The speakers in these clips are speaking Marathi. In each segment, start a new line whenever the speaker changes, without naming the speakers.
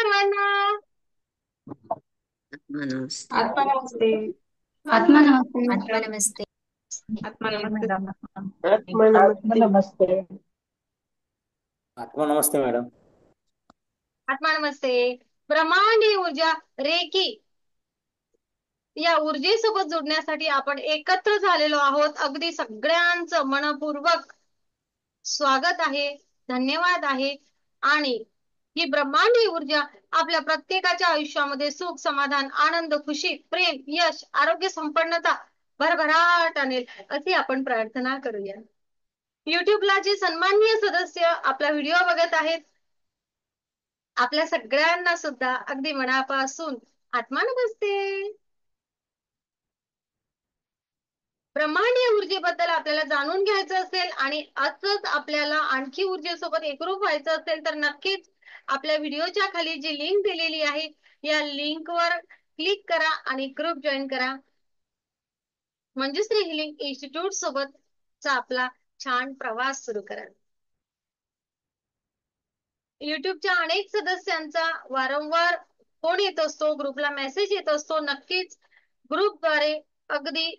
सर्वांना.
आत्मा नमस्ते.
आत्मा नमस्ते.
आत्मा नमस्ते.
आत्मा नमस्ते.
आत्मा नमस्ते.
आत्मा नमस्ते.
आत्मा नमस्ते मॅडम.
आत्मा नमस्ते. ब्रह्मांडीय ऊर्जा रेकी या ऊर्जेसोबत जोडण्यासाठी आपण एकत्र झालेलो आहोत. अगदी सगळ्यांचं मनपूर्वक स्वागत आहे, धन्यवाद आहे. आणि ही ब्रह्मांडीय ऊर्जा आपल्या प्रत्येकाच्या आयुष्यामध्ये सुख, समाधान, आनंद, खुशी, प्रेम, यश, आरोग्य, संपन्नता, भरभराट आणेल अशी आपण प्रार्थना करूया. युट्यूबला जे सन्माननीय सदस्य आपला व्हिडिओ बघत आहेत, आपल्या सगळ्यांना सुद्धा अगदी मनापासून आत्मा नमस्ते. ब्रह्मांडीय ऊर्जेबद्दल आपल्याला जाणून घ्यायचं असेल आणि असंच आपल्याला आणखी ऊर्जेसोबत एकरूप व्हायचं असेल तर नक्कीच आपल्या व्हिडिओच्या खाली जी लिंक दिलेली आहे या लिंकवर क्लिक करा आणि ग्रुप जॉईन करा. मंजुश्री हिलिंग इन्स्टिट्यूट सोबतचा आपला छान प्रवास सुरू करा. युट्यूबच्या अनेक सदस्यांचा वारंवार फोन येत असतो, ग्रुपला मेसेज येत असतो. नक्कीच ग्रुपद्वारे अगदी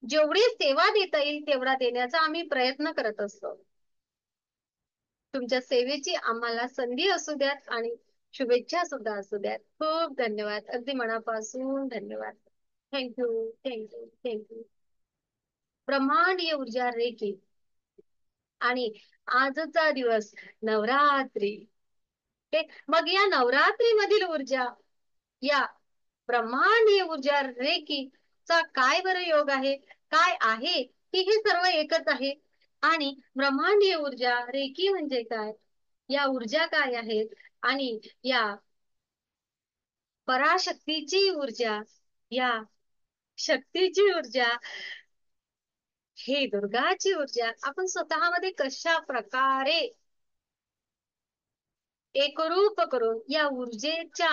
जेवढी सेवा देता येईल तेवढा देण्याचा आम्ही प्रयत्न करत असतो. तुमच्या सेवेची आम्हाला संधी असू द्यात आणि शुभेच्छा सुद्धा असू द्यात. खूप धन्यवाद, अगदी मनापासून धन्यवाद. Thank you thank you thank you. ब्रह्मांडीय ऊर्जा रेकी आणि आजचा दिवस नवरात्री. मग या नवरात्री मधील ऊर्जा, या ब्रह्मांडीय ऊर्जा रेकीचा काय बरं योग आहे, काय आहे की हे सर्व एकच आहे. आणि ब्रह्मांडीय ऊर्जा रेकी म्हणजे काय, या ऊर्जा काय आहेत, आणि या पराशक्तीची ऊर्जा, या शक्तीची ऊर्जा, हे दुर्गाची ऊर्जा आपण स्वतःमध्ये कशा प्रकारे एकरूप करून या ऊर्जेच्या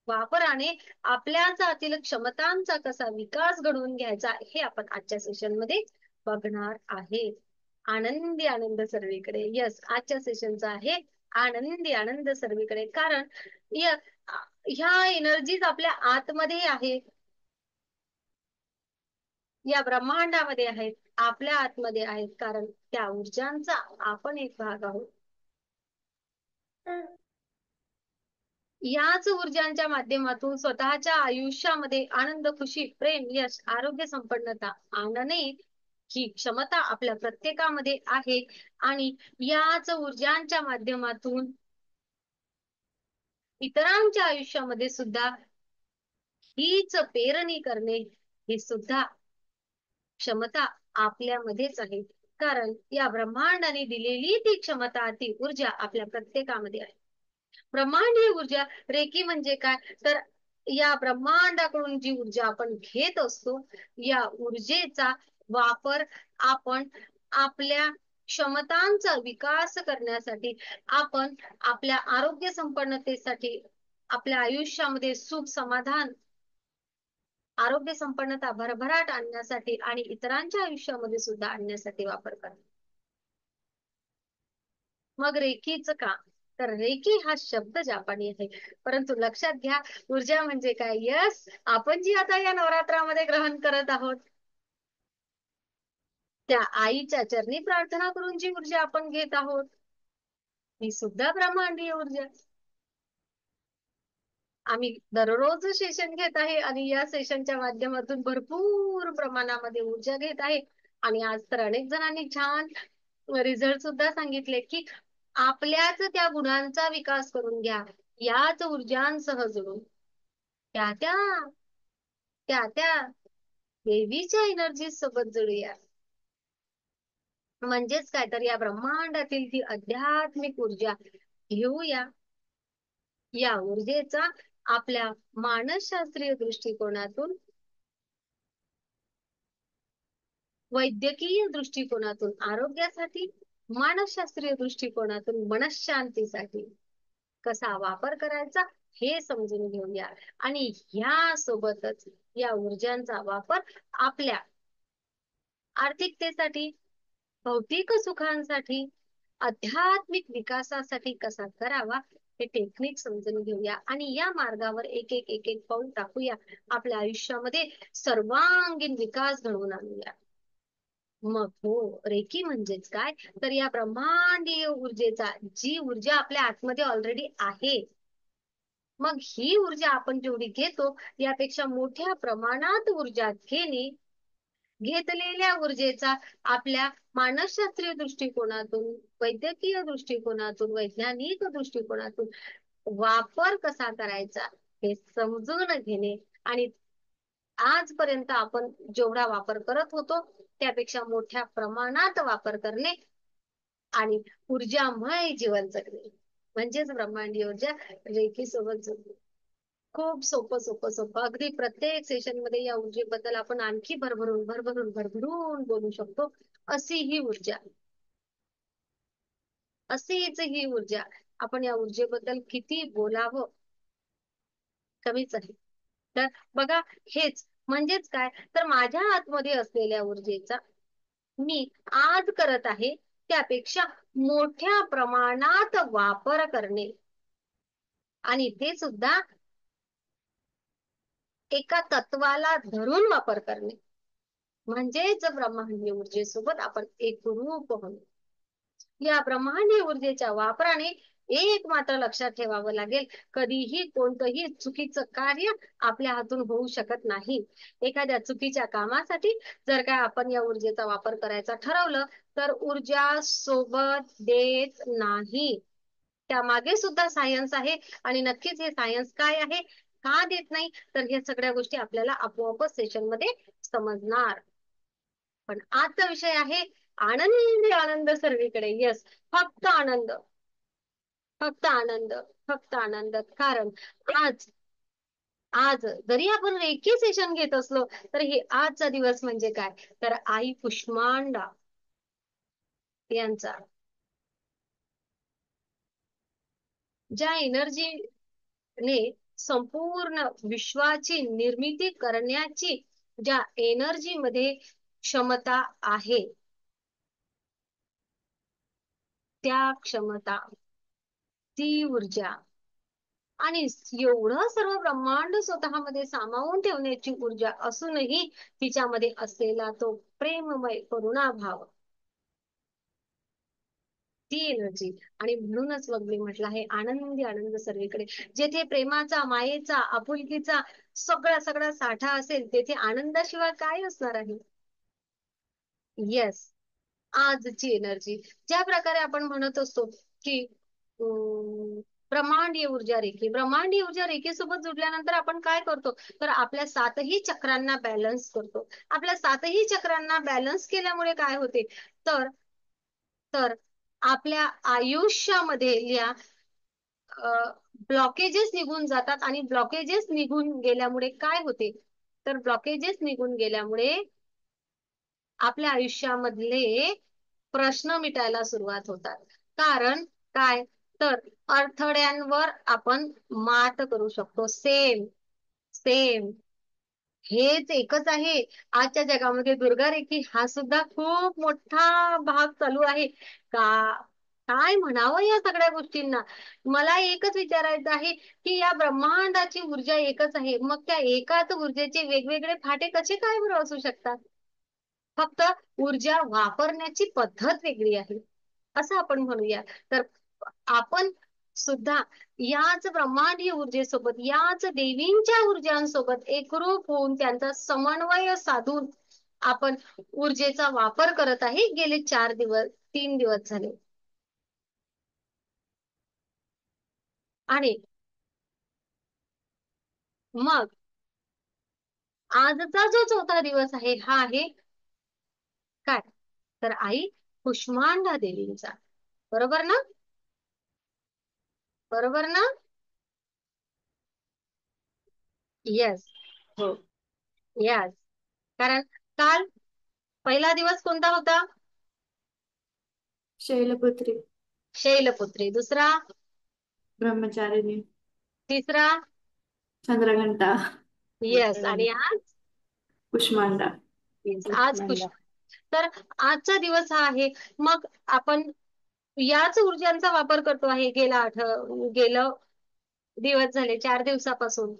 वापराने आपल्याच आतील क्षमतांचा कसा विकास घडवून घ्यायचा हे आपण आजच्या सेशन मध्ये बघणार आहे. आनंदी आनंद सर्वीकडे. यस, आजच्या सेशनचा आहे आनंदी आनंद सर्वीकडे. कारण ह्या एनर्जीज आपल्या आतमध्ये आहेत, या ब्रह्मांडामध्ये आहेत, आपल्या आतमध्ये आहेत. कारण त्या ऊर्जांचा आपण एक भाग आहोत. याच ऊर्जांच्या माध्यमातून स्वतःच्या आयुष्यामध्ये आनंद, खुशी, प्रेम, यश, आरोग्य, संपन्नता आणणे ही क्षमता आपल्या प्रत्येकामध्ये आहे. आणि याच ऊर्जांच्या माध्यमातून इतरांच्या आयुष्यामध्ये सुद्धा हीच पेरणी करणे ही सुद्धा क्षमता आपल्यामध्येच आहे. कारण या ब्रह्मांडाने दिलेली ती क्षमता, ती ऊर्जा आपल्या प्रत्येकामध्ये आहे. ब्रह्मांडीय ऊर्जा रेकी म्हणजे काय, तर या ब्रह्मांडाकडून जी ऊर्जा आपण घेत असतो, या ऊर्जेचा वापर आपण आपल्या क्षमतांचा विकास करण्यासाठी, आपण आपल्या आरोग्य संपन्नतेसाठी, आपल्या आयुष्यामध्ये सुख, समाधान, आरोग्य, संपन्नता, भरभराट आणण्यासाठी आणि इतरांच्या आयुष्यामध्ये सुद्धा आणण्यासाठी वापर करतो. मग रेकीच का, तर रेकी हा शब्द जापानी आहे, परंतु लक्षात घ्या ऊर्जा म्हणजे काय. यस, आपण जी आता या नवरात्रामध्ये ग्रहण करत आहोत, त्या आईच्या चरणी प्रार्थना करून जी ऊर्जा आपण घेत आहोत ही सुद्धा ब्रह्मांडीय ऊर्जा. आम्ही दररोज सेशन घेत आहे आणि या सेशनच्या माध्यमातून भरपूर प्रमाणामध्ये ऊर्जा घेत आहे. आणि आज तर अनेक जणांनी छान रिझल्ट सुद्धा सांगितले की आपल्याच त्या गुणांचा विकास करून घ्या, याच ऊर्जांसह जोडून त्या त्या त्या त्या देवीच्या एनर्जी सोबत जोडूया. म्हणजेच काय, तर या ब्रह्मांडातील ती आध्यात्मिक ऊर्जा घेऊया. या ऊर्जेचा आपल्या मानसशास्त्रीय दृष्टिकोनातून, वैद्यकीय दृष्टिकोनातून आरोग्यासाठी, मानसशास्त्रीय दृष्टिकोनातून मनशांतीसाठी कसा वापर करायचा हे समजून घेऊया. आणि ह्या सोबतच या ऊर्जांचा वापर आपल्या आर्थिकतेसाठी, भौतिक सुखांसाठी, आध्यात्मिक विकासासाठी कसा करावा हे टेक्निक समजून घेऊया आणि या मार्गावर एक एक एक एक पाऊल टाकूया. आपल्या आयुष्यामध्ये सर्वांगीण विकास घडवून आणूया. मग हो, रेकी म्हणजेच काय, तर या ब्रह्मांडीय ऊर्जेचा, जी ऊर्जा आपल्या आतमध्ये ऑलरेडी आहे, मग ही ऊर्जा आपण जेवढी घेतो यापेक्षा मोठ्या प्रमाणात ऊर्जा घेणे, घेतलेल्या ऊर्जेचा आपल्या मानसशास्त्रीय दृष्टिकोनातून, वैद्यकीय दृष्टिकोनातून, वैज्ञानिक दृष्टिकोनातून वापर कसा करायचा हे समजून घेणे आणि आजपर्यंत आपण जेवढा वापर करत होतो त्यापेक्षा मोठ्या प्रमाणात वापर करणे आणि ऊर्जामय जीवन जगणे म्हणजेच ब्रह्मांडीय ऊर्जा रेखी सोबत जोडणे. खूप सोपं सोपं सोपं, अगदी प्रत्येक सेशन मध्ये या ऊर्जेबद्दल आपण आणखी भरभरून भरभरून भरभरून बोलू शकतो. अशी ही ऊर्जा, अशीच ही ऊर्जा, आपण या ऊर्जेबद्दल किती बोलावं कमीच आहे. तर बघा, हेच म्हणजेच काय, तर माझ्या आतमध्ये असलेल्या ऊर्जेचा मी आज करत आहे त्यापेक्षा मोठ्या प्रमाणात वापर करणे आणि ते सुद्धा एका तत्वाला धरून वापर करणे म्हणजेच ब्रह्मांडीय ऊर्जेसोबत आपण एकरूप होणे. या ब्रह्मांडीय ऊर्जेच्या वापराने एक मात्र लक्षात ठेवावं लागेल, कधीही कोणतंही चुकीचं कार्य आपल्या हातून होऊ शकत नाही. एखाद्या चुकीच्या कामासाठी जर काय आपण या ऊर्जेचा वापर करायचा ठरवलं तर ऊर्जा सोबत देत नाही. त्यामागे सुद्धा सायन्स आहे आणि नक्कीच हे सायन्स काय आहे, का देत नाही, तर हे सगळ्या गोष्टी आपल्याला आपोआपच सेशन मध्ये समजणार. पण आजचा विषय आहे आनंद, आनंद सर्वीकडे. यस, फक्त आनंद, फक्त आनंद, फक्त आनंद. कारण आज आज जरी आपण रेकी सेशन घेत असलो तर हे आजचा दिवस म्हणजे काय, तर आई कुष्मांडा यांचा, ज्या एनर्जीने संपूर्ण विश्वाची निर्मिती करण्याची, ज्या एनर्जी मध्ये क्षमता आहे, त्या क्षमता, ती ऊर्जा आणि एवढं सर्व ब्रह्मांड स्वतःमध्ये सामावून ठेवण्याची ऊर्जा असूनही तिच्यामध्ये असलेला तो प्रेममय करुणाभाव, ती एनर्जी. आणि म्हणूनच मग मी म्हटलं आहे आनंदी आनंद सर्वीकडे. जेथे प्रेमाचा, मायेचा, आपुलकीचा सगळा सगळा साठा असेल तेथे आनंदाशिवाय काय असणार आहे. येस, आजची एनर्जी ज्या प्रकारे आपण म्हणत असतो की ब्रह्मांडीय ऊर्जा रेखी, ब्रह्मांडीय ऊर्जा रेखेसोबत जुडल्यानंतर आपण काय करतो, तर आपल्या सातही चक्रांना बॅलन्स करतो. आपल्या सातही चक्रांना बॅलन्स केल्यामुळे काय होते, तर तर आपल्या आयुष्यामधल्या ब्लॉकेजेस निघून जातात आणि ब्लॉकेजेस निघून गेल्यामुळे काय होते, तर ब्लॉकेजेस निघून गेल्यामुळे आपल्या आयुष्यामधले प्रश्न मिटायला सुरुवात होतात. कारण काय, तर अडथळ्यांवर आपण मात करू शकतो. सेम सेम हेच एकच आहे आजच्या जगामध्ये. दुर्गा रेखी हा सुद्धा खूप मोठा भाग चालू आहे का, काय म्हणावं या सगळ्या गोष्टींना. मला एकच विचारायचं आहे की या ब्रह्मांडाची ऊर्जा एकच आहे, मग त्या एकाच ऊर्जेचे वेगवेगळे फाटे कसे काय बरं असू शकतात. फक्त ऊर्जा वापरण्याची पद्धत वेगळी आहे असं आपण म्हणूया. तर आपण सुद्धा याच ब्रह्मांडीय ऊर्जेसोबत, याच देवींच्या ऊर्जांसोबत एकरूप होऊन त्यांचा समन्वय साधून आपण ऊर्जेचा वापर करत आहे गेले 3 दिवस झाले. आणि मग आजचा जो चौथा दिवस आहे हा आहे काय, तर आई कुष्मांडा देवींचा. बरोबर ना, बरोबर ना. येस,
हो.
येस. कारण काल पहिला दिवस कोणता होता,
शैलपुत्री,
शैलपुत्री. दुसरा,
ब्रह्मचारिणी,
तिसरा,
चंद्रघंटा,
येस. आणि आज,
कुष्मांडा.
आज पुष्प. तर आजचा दिवस हा आहे. मग आपण याच ऊर्जांचा वापर करतो आहे. गेलं दिवस झाले 4 दिवसापासून,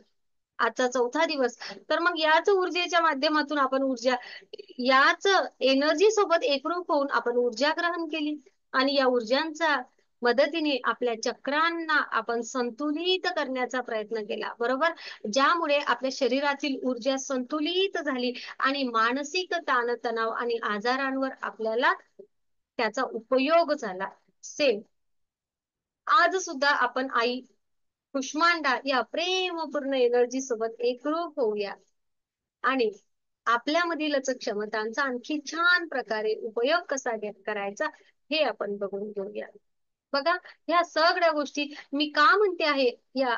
आजचा 4था दिवस. तर मग याच ऊर्जेच्या माध्यमातून आपण याच एनर्जी सोबत एकरूप होऊन आपण ऊर्जा ग्रहण केली आणि या ऊर्जांचा मदतीने आपल्या चक्रांना आपण संतुलित करण्याचा प्रयत्न केला, बरोबर. ज्यामुळे आपल्या शरीरातील ऊर्जा संतुलित झाली आणि मानसिक ताणतणाव आणि आजारांवर आपल्याला त्याचा उपयोग झाला. सेम आज सुद्धा आपण आई कुष्मांडा या प्रेमपूर्ण एनर्जी सोबत एकरूप होऊया आणि आपल्यामधील क्षमतांचा आणखी छान प्रकारे उपयोग कसा करायचा हे आपण बघून घेऊया. बघा, ह्या सगळ्या गोष्टी मी का म्हणते आहे, या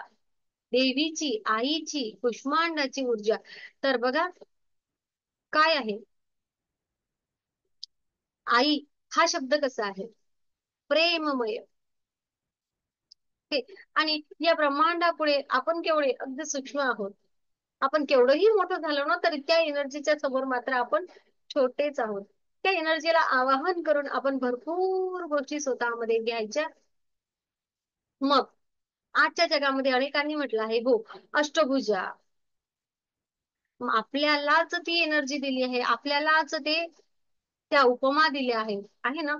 देवीची, आईची, कुष्मांडाची ऊर्जा. तर बघा काय आहे, आई हा शब्द कसा आहे, प्रेममय. आणि या ब्रह्मांडापुढे आपण केवढे अगदी सूक्ष्म आहोत. आपण केवढंही मोठं झालो ना तरी त्या एनर्जीच्या समोर मात्र आपण छोटेच आहोत. त्या एनर्जीला आवाहन करून आपण भरपूर गोष्टी स्वतःमध्ये घ्यायच्या. मग आजच्या जगामध्ये अनेकांनी म्हटलं आहे, हो अष्टभुजा, आपल्यालाच ती एनर्जी दिली आहे, आपल्यालाच त्या उपमा दिल्या आहेत, आहे ना.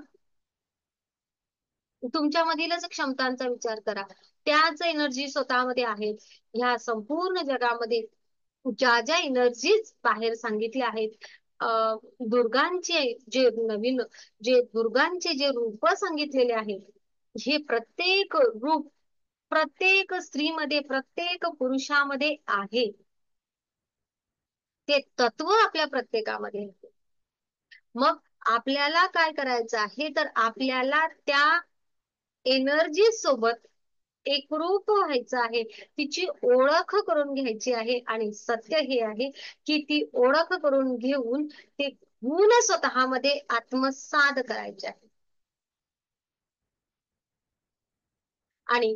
तुमच्यामधीलच क्षमतांचा विचार करा, त्याच एनर्जी स्वतःमध्ये आहेत. ह्या संपूर्ण जगामध्ये ज्या ज्या एनर्जीज बाहेर सांगितल्या आहेत, दुर्गांचे जे रूप सांगितलेले आहेत, हे प्रत्येक रूप प्रत्येक स्त्रीमध्ये, प्रत्येक पुरुषामध्ये आहे. ते तत्व आपल्या प्रत्येकामध्ये आहे. मग आपल्याला काय करायचं आहे, तर आपल्याला त्या एनर्जी सोबत एकरूप व्हायचं आहे, तिची ओळख करून घ्यायची आहे. आणि सत्य हे आहे की ती ओळख करून घेऊन ते गुण स्वतःमध्ये आत्मसात करायचे आहे. आणि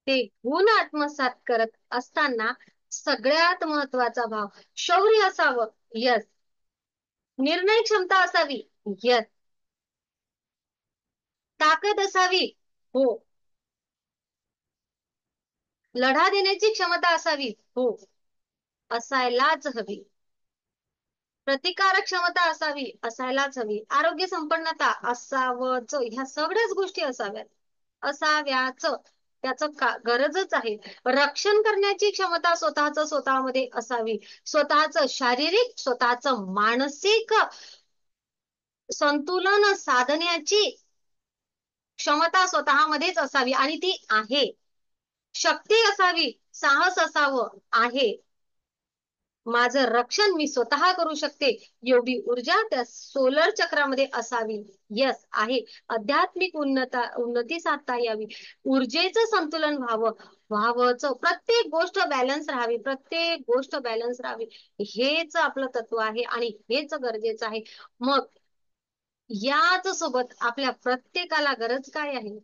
ते गुण आत्मसात करत असताना सगळ्यात महत्वाचा भाव शौर्य असावं, यस. निर्णय क्षमता असावी, यस. ताकद असावी, हो. लढा देण्याची क्षमता असावी, हो, असायलाच हवी. प्रतिकारक क्षमता असावी, असायलाच हवी. आरोग्य संपन्नता असावंच, ह्या सगळ्याच गोष्टी असाव्याच, त्याच गरजच आहे. रक्षण करण्याची क्षमता स्वतःमध्ये असावी. स्वतःच शारीरिक, स्वतःच मानसिक संतुलन साधण्याची क्षमता स्वतःमध्येच असावी आणि ती आहे. शक्ती असावी, साहस असावं, आहे. माझं रक्षण मी स्वतः करू शकते एवढी ऊर्जा त्या सोलर चक्रामध्ये असावी, यस, आहे. आध्यात्मिक उन्नती साधता यावी, ऊर्जेचं संतुलन व्हावंच, प्रत्येक गोष्ट बॅलन्स राहावी, प्रत्येक गोष्ट बॅलन्स राहावी, हेच आपलं तत्व आहे आणि हेच गरजेचं आहे. मग याच सोबत आपल्या प्रत्येकाला गरज काय आहे,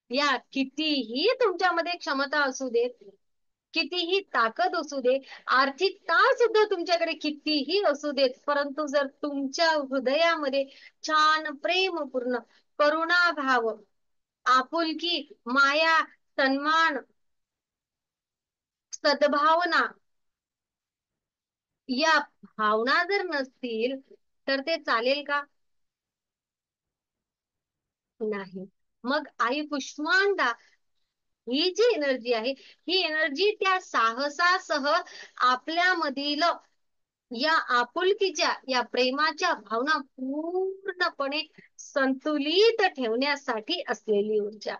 या कितीही तुमच्यामध्ये क्षमता असू देत, कितीही ताकद असू दे, आर्थिकता सुद्धा तुमच्याकडे कितीही असू देत, परंतु जर तुमच्या हृदयामध्ये छान प्रेमपूर्ण करुणा भाव, आपुलकी, माया, सन्मान, सद्भावना या भावना जर नसतील तर ते चालेल का, नाही. मग आई कुष्मांडा ही जी एनर्जी आहे, ही एनर्जी त्या साहसासह आपल्यामधील या आपुलकीच्या, या प्रेमाच्या भावना पूर्णपणे संतुलित ठेवण्यासाठी असलेली ऊर्जा.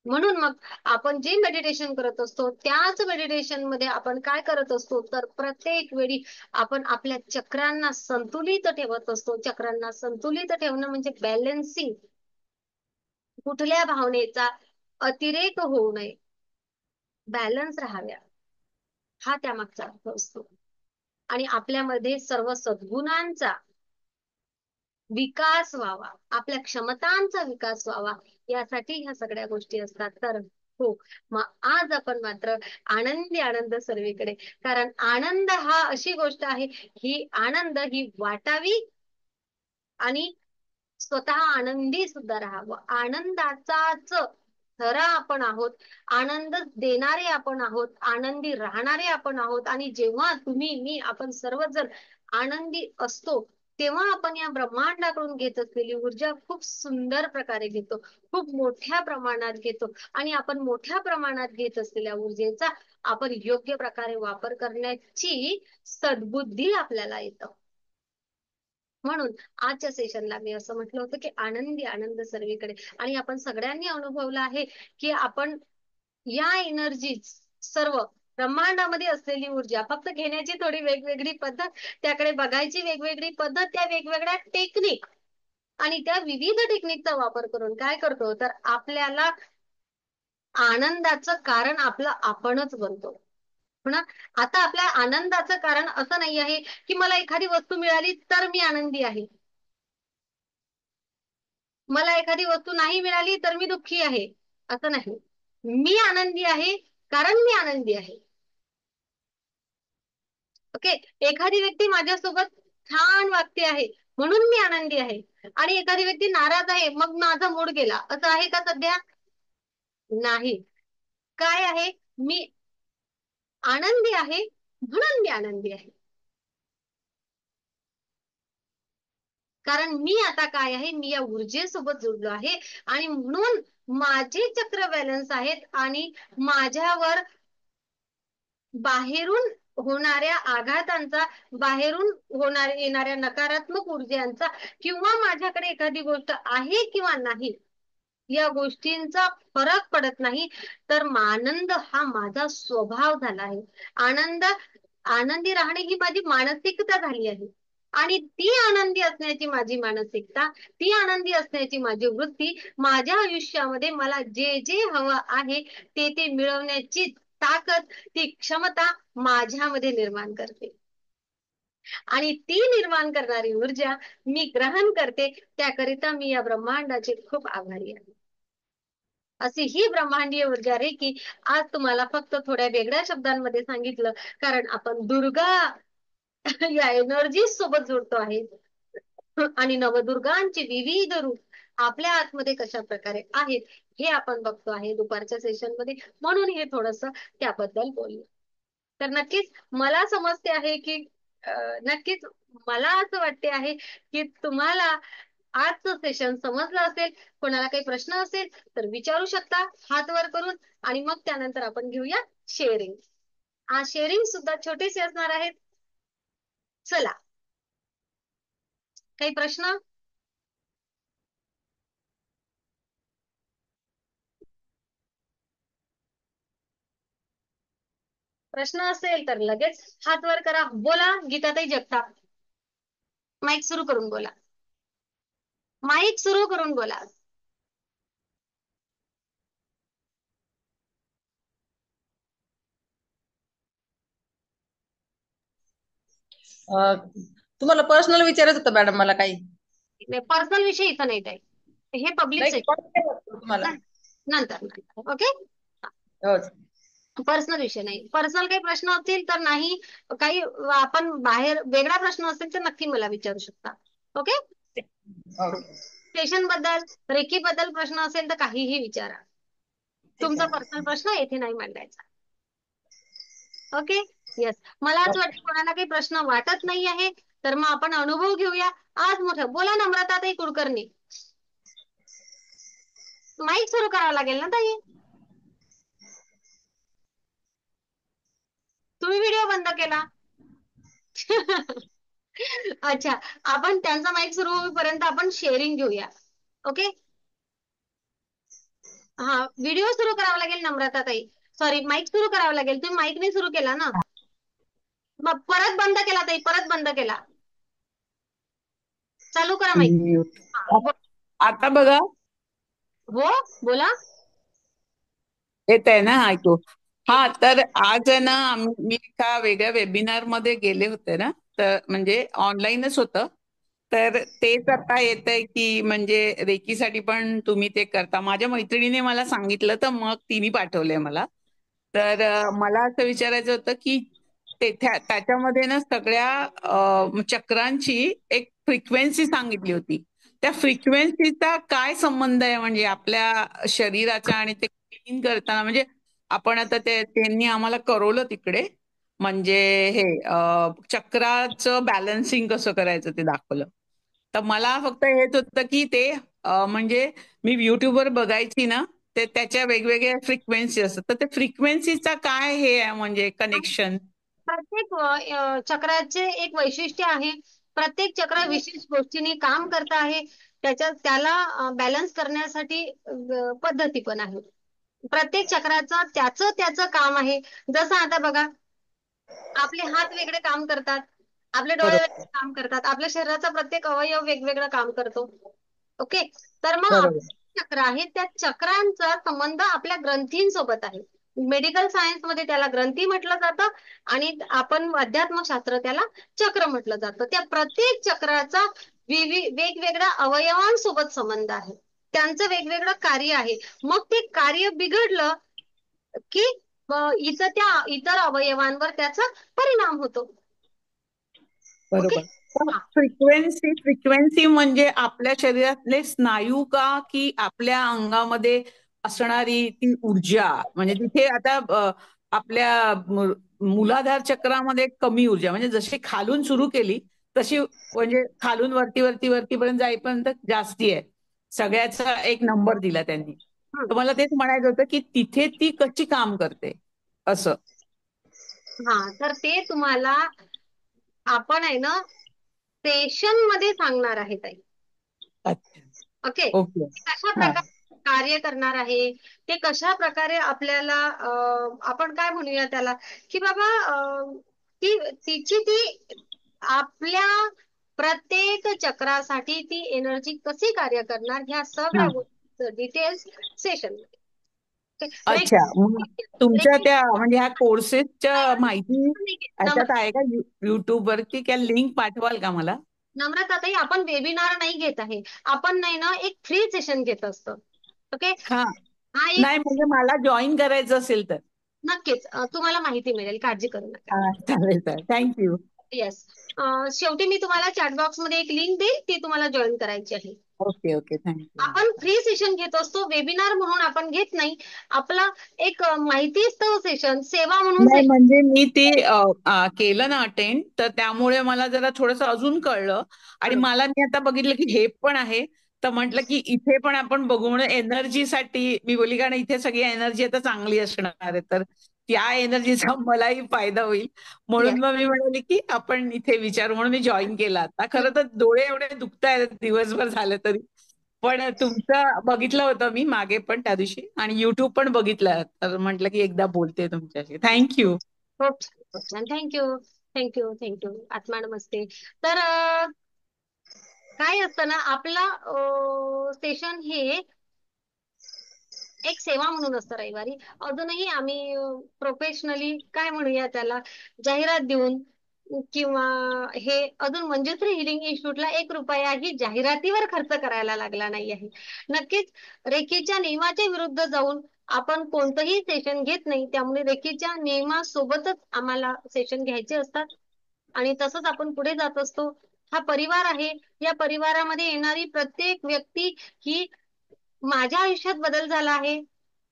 म्हणून मग आपण जे मेडिटेशन करत असतो, त्याच मेडिटेशन मध्ये आपण काय करत असतो, तर प्रत्येक वेळी आपण आपल्या चक्रांना संतुलित ठेवत असतो. चक्रांना संतुलित ठेवणं म्हणजे बॅलन्सिंग. कुठल्या भावनेचा अतिरेक होऊ नये, बॅलन्स राहाव्या, हा त्यामागचा अर्थ असतो. आणि आपल्यामध्ये सर्व सद्गुणांचा विकास व्हावा, आपल्या क्षमतांचा विकास व्हावा, यासाठी ह्या सगळ्या गोष्टी असतात. तर हो, मग आज आपण मात्र आनंद सर्वीकडे, कारण आनंद हा अशी गोष्ट आहे, ही आनंद ही वाटावी आणि स्वतः आनंदी सुद्धा राहावं. आनंदाचाच खरा आपण आहोत, आनंद देणारे आपण आहोत, आनंदी राहणारे आपण आहोत. आणि जेव्हा तुम्ही, मी, आपण सर्वजण आनंदी असतो, तेव्हा आपण या ब्रह्मांडाकडून घेत असलेली ऊर्जा खूप सुंदर प्रकारे घेतो, खूप मोठ्या प्रमाणात घेतो. आणि आपण मोठ्या प्रमाणात घेत असलेल्या ऊर्जेचा आपण योग्य प्रकारे वापर करण्याची सद्बुद्धी आपल्याला येतं. म्हणून आजच्या सेशनला मी असं म्हटलं होतं की आनंदी आनंद सर्वीकडे. आणि आपण सगळ्यांनी अनुभवलं आहे की आपण या एनर्जी सर्व ब्रह्मांडामध्ये असलेली ऊर्जा फक्त घेण्याची थोडी वेगवेगळी पद्धत, त्याकडे बघायची वेगवेगळी पद्धत, त्या वेगवेगळ्या टेक्निक आणि त्या विविध टेक्निकचा वापर करून काय करतो तर आपल्याला आनंदाचं कारण आपलं आपणच बनतो. पण आता आपल्या आनंदाचं कारण असं नाही आहे की मला एखादी वस्तू मिळाली तर मी आनंदी आहे, मला एखादी वस्तू नाही मिळाली तर मी दुःखी आहे, असं नाही. मी आनंदी आहे कारण मी आनंदी आहे. ओके. एखादी व्यक्ती माझ्यासोबत छान वागते आहे म्हणून मी आनंदी आहे, आणि एखादी व्यक्ती नाराज आहे मग माझा मूड गेला, असं आहे का सध्या? नाही. काय आहे? मी आनंदी आहे म्हणून मी आनंदी आहे. कारण मी आता काय आहे, मी या ऊर्जेसोबत जोडलो आहे आणि म्हणून माझे चक्र बॅलन्स आहेत. आणि माझ्यावर बाहेरून होणाऱ्या आघातांचा, बाहेरून येणाऱ्या नकारात्मक ऊर्जांचा, किंवा माझ्याकडे एखादी गोष्ट आहे किंवा नाही, या गोष्टींचा फरक पडत नाही. तर आनंद हा माझा स्वभाव झाला आहे. आनंदी राहणे ही माझी मानसिकता झाली आहे. आणि ती आनंदी असण्याची माझी मानसिकता, ती आनंदी असण्याची माझी वृत्ती माझ्या आयुष्यामध्ये मला जे जे हवं आहे ते मिळवण्याची ताकद, ती क्षमता माझ्यामध्ये निर्माण करते. आणि ती निर्माण करणारी ऊर्जा मी ग्रहण करते. त्याकरिता मी या ब्रह्मांडाचे खूप आभारी आहे. अशी ही ब्रह्मांडीय ऊर्जा रे की आज तुम्हाला फक्त थोड्या वेगळ्या शब्दांमध्ये सांगितलं, कारण आपण दुर्गा या एनर्जी सोबत जोडतो आहे. आणि नवदुर्गांचे विविध रूप आपल्या आतमध्ये कशा प्रकारे आहेत हे आपण बघतो आहे दुपारच्या सेशन मध्ये. म्हणून हे थोडस त्याबद्दल बोललो. तर नक्कीच मला समजते आहे की नक्कीच मला असं वाटते आहे की तुम्हाला आजचं सेशन समजलं असेल. कोणाला काही प्रश्न असेल तर विचारू शकता हात वर करून, आणि मग त्यानंतर आपण घेऊया शेअरिंग. आज शेअरिंग सुद्धा छोटेसे असणार आहेत. चला, काही प्रश्न? प्रश्न असेल तर लगेच हात वर करा. बोला गीताताई जगताप. माईक सुरू करून बोला. माईक सुरू करून बोला.
तुम्हाला पर्सनल विचारायचं होतं मॅडम मला काही.
पर्सनल विषय इथं नाही ताई, हे पब्लिक
नाही, call
सेक्शन.
केला होता तुम्हाला.
नंतर ओके.
हो.
पर्सनल विषय नाही. पर्सनल काही प्रश्न असतील तर नाही, काही आपण बाहेर वेगळा प्रश्न असेल तर नक्की मला विचारू शकता. ओके.
ओके.
स्टेशन बद्दल, रेकी बद्दल प्रश्न असेल तर काहीही विचारा. तुमचा पर्सनल प्रश्न येथे नाही मांडायचा. ओके. येस. मला असं वाटतं कोणाला काही प्रश्न वाटत नाही आहे तर मग आपण अनुभव घेऊया. आज मोठं बोला. नम्रताताई कुलकर्णी. माईक सुरू करावं लागेल ना ताई? तुम्ही व्हिडिओ बंद केला. अच्छा, आपण त्यांचा माईक सुरू होईपर्यंत आपण शेअरिंग घेऊया. ओके. हा, व्हिडिओ सुरू करावा लागेल नम्रताताई. सॉरी, माईक सुरू करावा लागेल. तुम्ही माईक नाही सुरू केला ना. मग परत बंद केला ताई, परत बंद केला. चालू करा माईक.
आता बघा
हो बोला.
येत आहे ना ऐकू? हा, तर आज आहे ना मी एका वेगळ्या वेबिनार मध्ये गेले होते ना, तर म्हणजे ऑनलाईनच होतं. तर तेच आता येत आहे की म्हणजे रेकीसाठी पण तुम्ही ते करता. माझ्या मैत्रिणीने मला सांगितलं तर मग तिने पाठवलंय मला. तर मला असं विचारायचं होतं की त्याच्यामध्ये ना सगळ्या चक्रांची एक फ्रिक्वेन्सी सांगितली होती. त्या फ्रिक्वेन्सीचा काय संबंध आहे म्हणजे आपल्या शरीराचा आणि ते क्लीन करताना म्हणजे आपण आता त्यांनी आम्हाला करवलं तिकडे म्हणजे हे चक्राचं बॅलन्सिंग कसं करायचं ते दाखवलं. तर मला फक्त हेच होतं की ते म्हणजे मी युट्यूबवर बघायची ना ते त्याच्या वेगवेगळ्या फ्रिक्वेन्सी असतात तर ते फ्रिक्वेन्सीचा काय हे आहे म्हणजे कनेक्शन.
प्रत्येक चक्राचे एक वैशिष्ट्य आहे. प्रत्येक चक्र विशेष गोष्टींनी काम करत आहे. त्याला बॅलन्स करण्यासाठी पद्धती पण आहे. प्रत्येक चक्राचं त्याचं काम आहे. जसं आता बघा, आपले हात वेगळे काम करतात, आपले डोळे
बरोबर
वेगळे काम करतात, आपल्या शरीराचा प्रत्येक अवयव वेगवेगळं काम करतो. ओके. तर मग
बरोबर
आपले चक्र आहे, त्या चक्रांचा संबंध आपल्या ग्रंथींसोबत आहे. मेडिकल सायन्स मध्ये त्याला ग्रंथी म्हटलं जातं आणि आपण अध्यात्मशास्त्र त्याला चक्र म्हटलं जातं. त्या प्रत्येक चक्राचा वेगवेगळ्या अवयवांसोबत संबंध आहे. त्यांचं वेगवेगळं कार्य आहे. मग ते कार्य बिघडलं की इतर अवयवांवर त्याचा परिणाम होतो. ओके.
बरोबर.
हा.
फ्रिक्वेन्सी म्हणजे आपल्या शरीरातले स्नायू का की आपल्या अंगामध्ये असणारी ती ऊर्जा म्हणजे तिथे आता आपल्या मूलाधार चक्रामध्ये कमी ऊर्जा म्हणजे जशी खालून सुरू केली तशी म्हणजे खालून वरतीपर्यंत जाईपर्यंत जास्ती आहे. सगळ्याचा एक नंबर दिला त्यांनी. तर
हम्म.
मला तेच म्हणायचं होतं की तिथे ती कशी काम करते असं.
हा, तर ते तुम्हाला आपण आहे ना सेशन मध्ये सांगणार आहे ताई.
अच्छा.
ओके.
ओके.
कशा
हा.
प्रकारे कार्य करणार आहे, ते कशा प्रकारे आपल्याला आपण काय म्हणूया त्याला की बाबा ती आपल्या प्रत्येक चक्रासाठी ती एनर्जी कशी कार्य करणार ह्या
हा.
सगळ्या गोष्टी डिटेल्स सेशन मध्ये.
अच्छा. मग तुमच्या त्या म्हणजे ह्या कोर्सेसच्या माहिती ह्याच्यात आहे का युट्यूब वरती क्या लिंक पाठवाल का मला.
नम्रता ताई, आपण वेबिनार नाही घेत आहे, आपण नाही ना एक फ्री सेशन घेत असतो. ओके.
हा
हा एक
नाही म्हणजे मला जॉईन करायचं असेल तर.
नक्कीच तुम्हाला माहिती मिळेल, काळजी करू नका.
चालेल चालेल थँक्यू.
येस. शेवटी मी तुम्हाला चॅट बॉक्स मध्ये एक लिंक देईल, ती तुम्हाला जॉईन करायची आहे.
Okay okay thank you.
आपण फ्री सेशन घेत असतो, वेबिनार म्हणून आपण घेत नाही. आपला एक माहितीस्तव सेशन, सेवा म्हणून
नाही
सेशन.
म्हणजे मी ते केलं ना अटेंड तर त्यामुळे मला जरा थोडंसं अजून कळलं आणि
बरोबर.
मला मी आता बघितलं की हे पण आहे तर म्हटलं की इथे पण आपण बघू म्हणून एनर्जीसाठी मी बोलली कारण इथे सगळी एनर्जी आता चांगली असणार आहे तर त्या एनर्जीचा मलाही फायदा होईल म्हणून
येस.
मग मी म्हणाले की आपण इथे विचारू म्हणून मी जॉईन केला आता. खरं तर डोळे एवढे दुखतायत दिवसभर झालं तरी पण तुमचं बघितलं होतं मी मागे पण त्या दिवशी आणि युट्यूब पण बघितलं तर म्हटलं की एकदा बोलते तुमच्याशी. थँक्यू.
खूप छान, खूप छान. थँक्यू. थँक्यू. आत्मा नमस्ते. तर काय असतं ना, आपला सेशन हे एक सेवा म्हणून असतं रविवारी. अजूनही आम्ही प्रोफेशनली काय म्हणूया त्याला जाहिरात देऊन किंवा हे अजून मंजुश्री हिलिंग इन्स्टिट्यूटला 1 रुपयाही जाहिरातीवर खर्च करायला लागला नाही आहे. नक्कीच रेकीच्या नियमाच्या विरुद्ध जाऊन आपण कोणतंही सेशन घेत नाही. त्यामुळे रेकीच्या नियमासोबतच आम्हाला सेशन घ्यायचे असतात आणि तसंच आपण पुढे जात असतो. हा परिवार आहे. या परिवारामध्ये येणारी प्रत्येक व्यक्ती ही माझ्या आयुष्यात बदल झाला आहे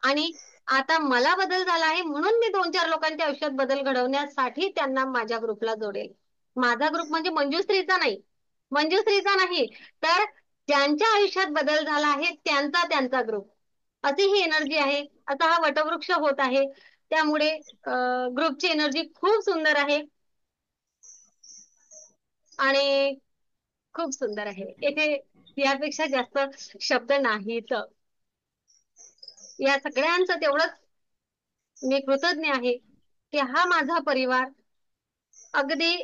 आणि आता मला बदल झाला आहे म्हणून मी 2-4 लोकांच्या आयुष्यात बदल घडवण्यासाठी त्यांना माझ्या ग्रुपला जोडेल. माझा ग्रुप म्हणजे मंजुश्रीचा नाही तर ज्यांच्या आयुष्यात बदल झाला आहे त्यांचा ग्रुप. अशी ही एनर्जी आहे. आता हा वटवृक्ष होत आहे. त्यामुळे ग्रुपची एनर्जी खूप सुंदर आहे आणि खूप सुंदर आहे. येथे यापेक्षा जास्त शब्द नाहीत. या सगळ्यांचं तेवढंच मी कृतज्ञ आहे की हा माझा परिवार अगदी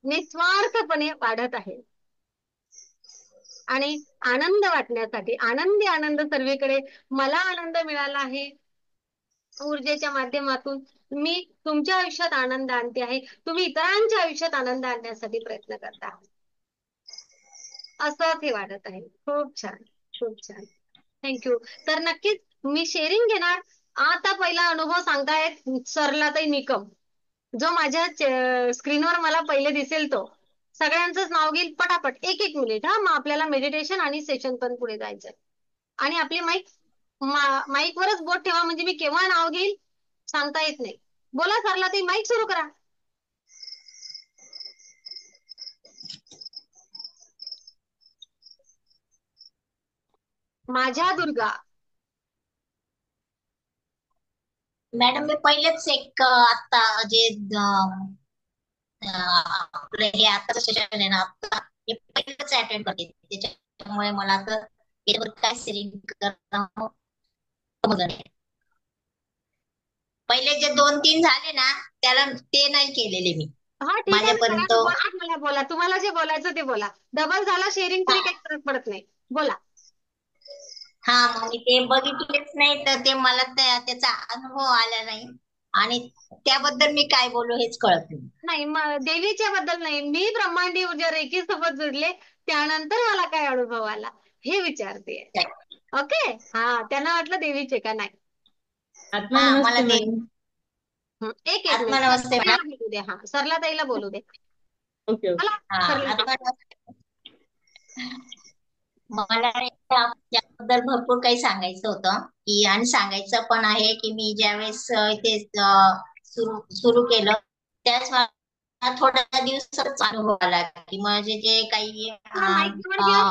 निस्वार्थपणे वाढत आहे आणि आनंद वाटण्यासाठी आनंद सर्वीकडे मला आनंद मिळाला आहे. ऊर्जेच्या माध्यमातून मी तुमच्या आयुष्यात आनंद आणते आहे. तुम्ही इतरांच्या आयुष्यात आनंद आणण्यासाठी प्रयत्न करता. असं ते वाटत आहे. खूप छान, खूप छान. थँक्यू. तर नक्कीच मी शेअरिंग घेणार. आता पहिला अनुभव सांगतायत सरलाताई निकम, जो माझ्या स्क्रीनवर मला पहिले दिसेल तो. सगळ्यांचंच नाव घेईल पटापट, एक एक मिनिट. हा, मग आपल्याला मेडिटेशन आणि सेशन पण पुढे जायचंय. आणि आपले माईक वरच बोट ठेवा, म्हणजे मी केव्हा नाव घेईल सांगता येत नाही. बोला सरला, ते माईक सुरू करा. माझ्या दुर्गा.
मॅडम मी पहिलेच एक आता जे आपलं हे आता सेशन आहे ना, आता हे पहिलेच अटेंड करते, त्याच्यामुळे मला आता याच्यावर काय सेलिंग करणं समजलं नाही. पहिले जे 2-3 झाले ना, त्याला ते नाही केलेले मी
हा ठीक आहे ना,
माझ्यापर्यंत.
बोला बोला, तुम्हाला जे बोलायचं ते बोला. डबल झाला शेअरिंग तरी काही फरक पडत नाही, बोला.
हा, मग मी ते बघितलेच नाही, तर ते मला त्याचा अनुभव आला नाही आणि त्याबद्दल मी काय बोलू हेच कळत नाही.
नाही, देवीच्या बद्दल नाही, मी ब्रह्मांडी ऊर्जा रेखी सोबत जुडले, त्यानंतर मला काय अनुभव आला हे विचारते. ओके, हा, त्यांना वाटलं देवीचे का नाही.
आत्मा
हा, मला
नमस्ते
ते
मॅडम.
एक एक
आत्मा
मिनिट,
नमस्ते
सरला
मॅडम.
बोलू दे. हा, सरला ताईला बोलू दे.
Okay okay.
मला
हा,
सरला
आत्मा नमस्ते. मला त्याबद्दल भरपूर काही सांगायचं होतं, की आणि सांगायचं पण आहे की मी ज्यावेळेस इथे सुरू सुरू केलं त्याच मला थोड्या दिवसातच अनुभव आला की माझे जे काही
थोडा माईक जवळ घ्या.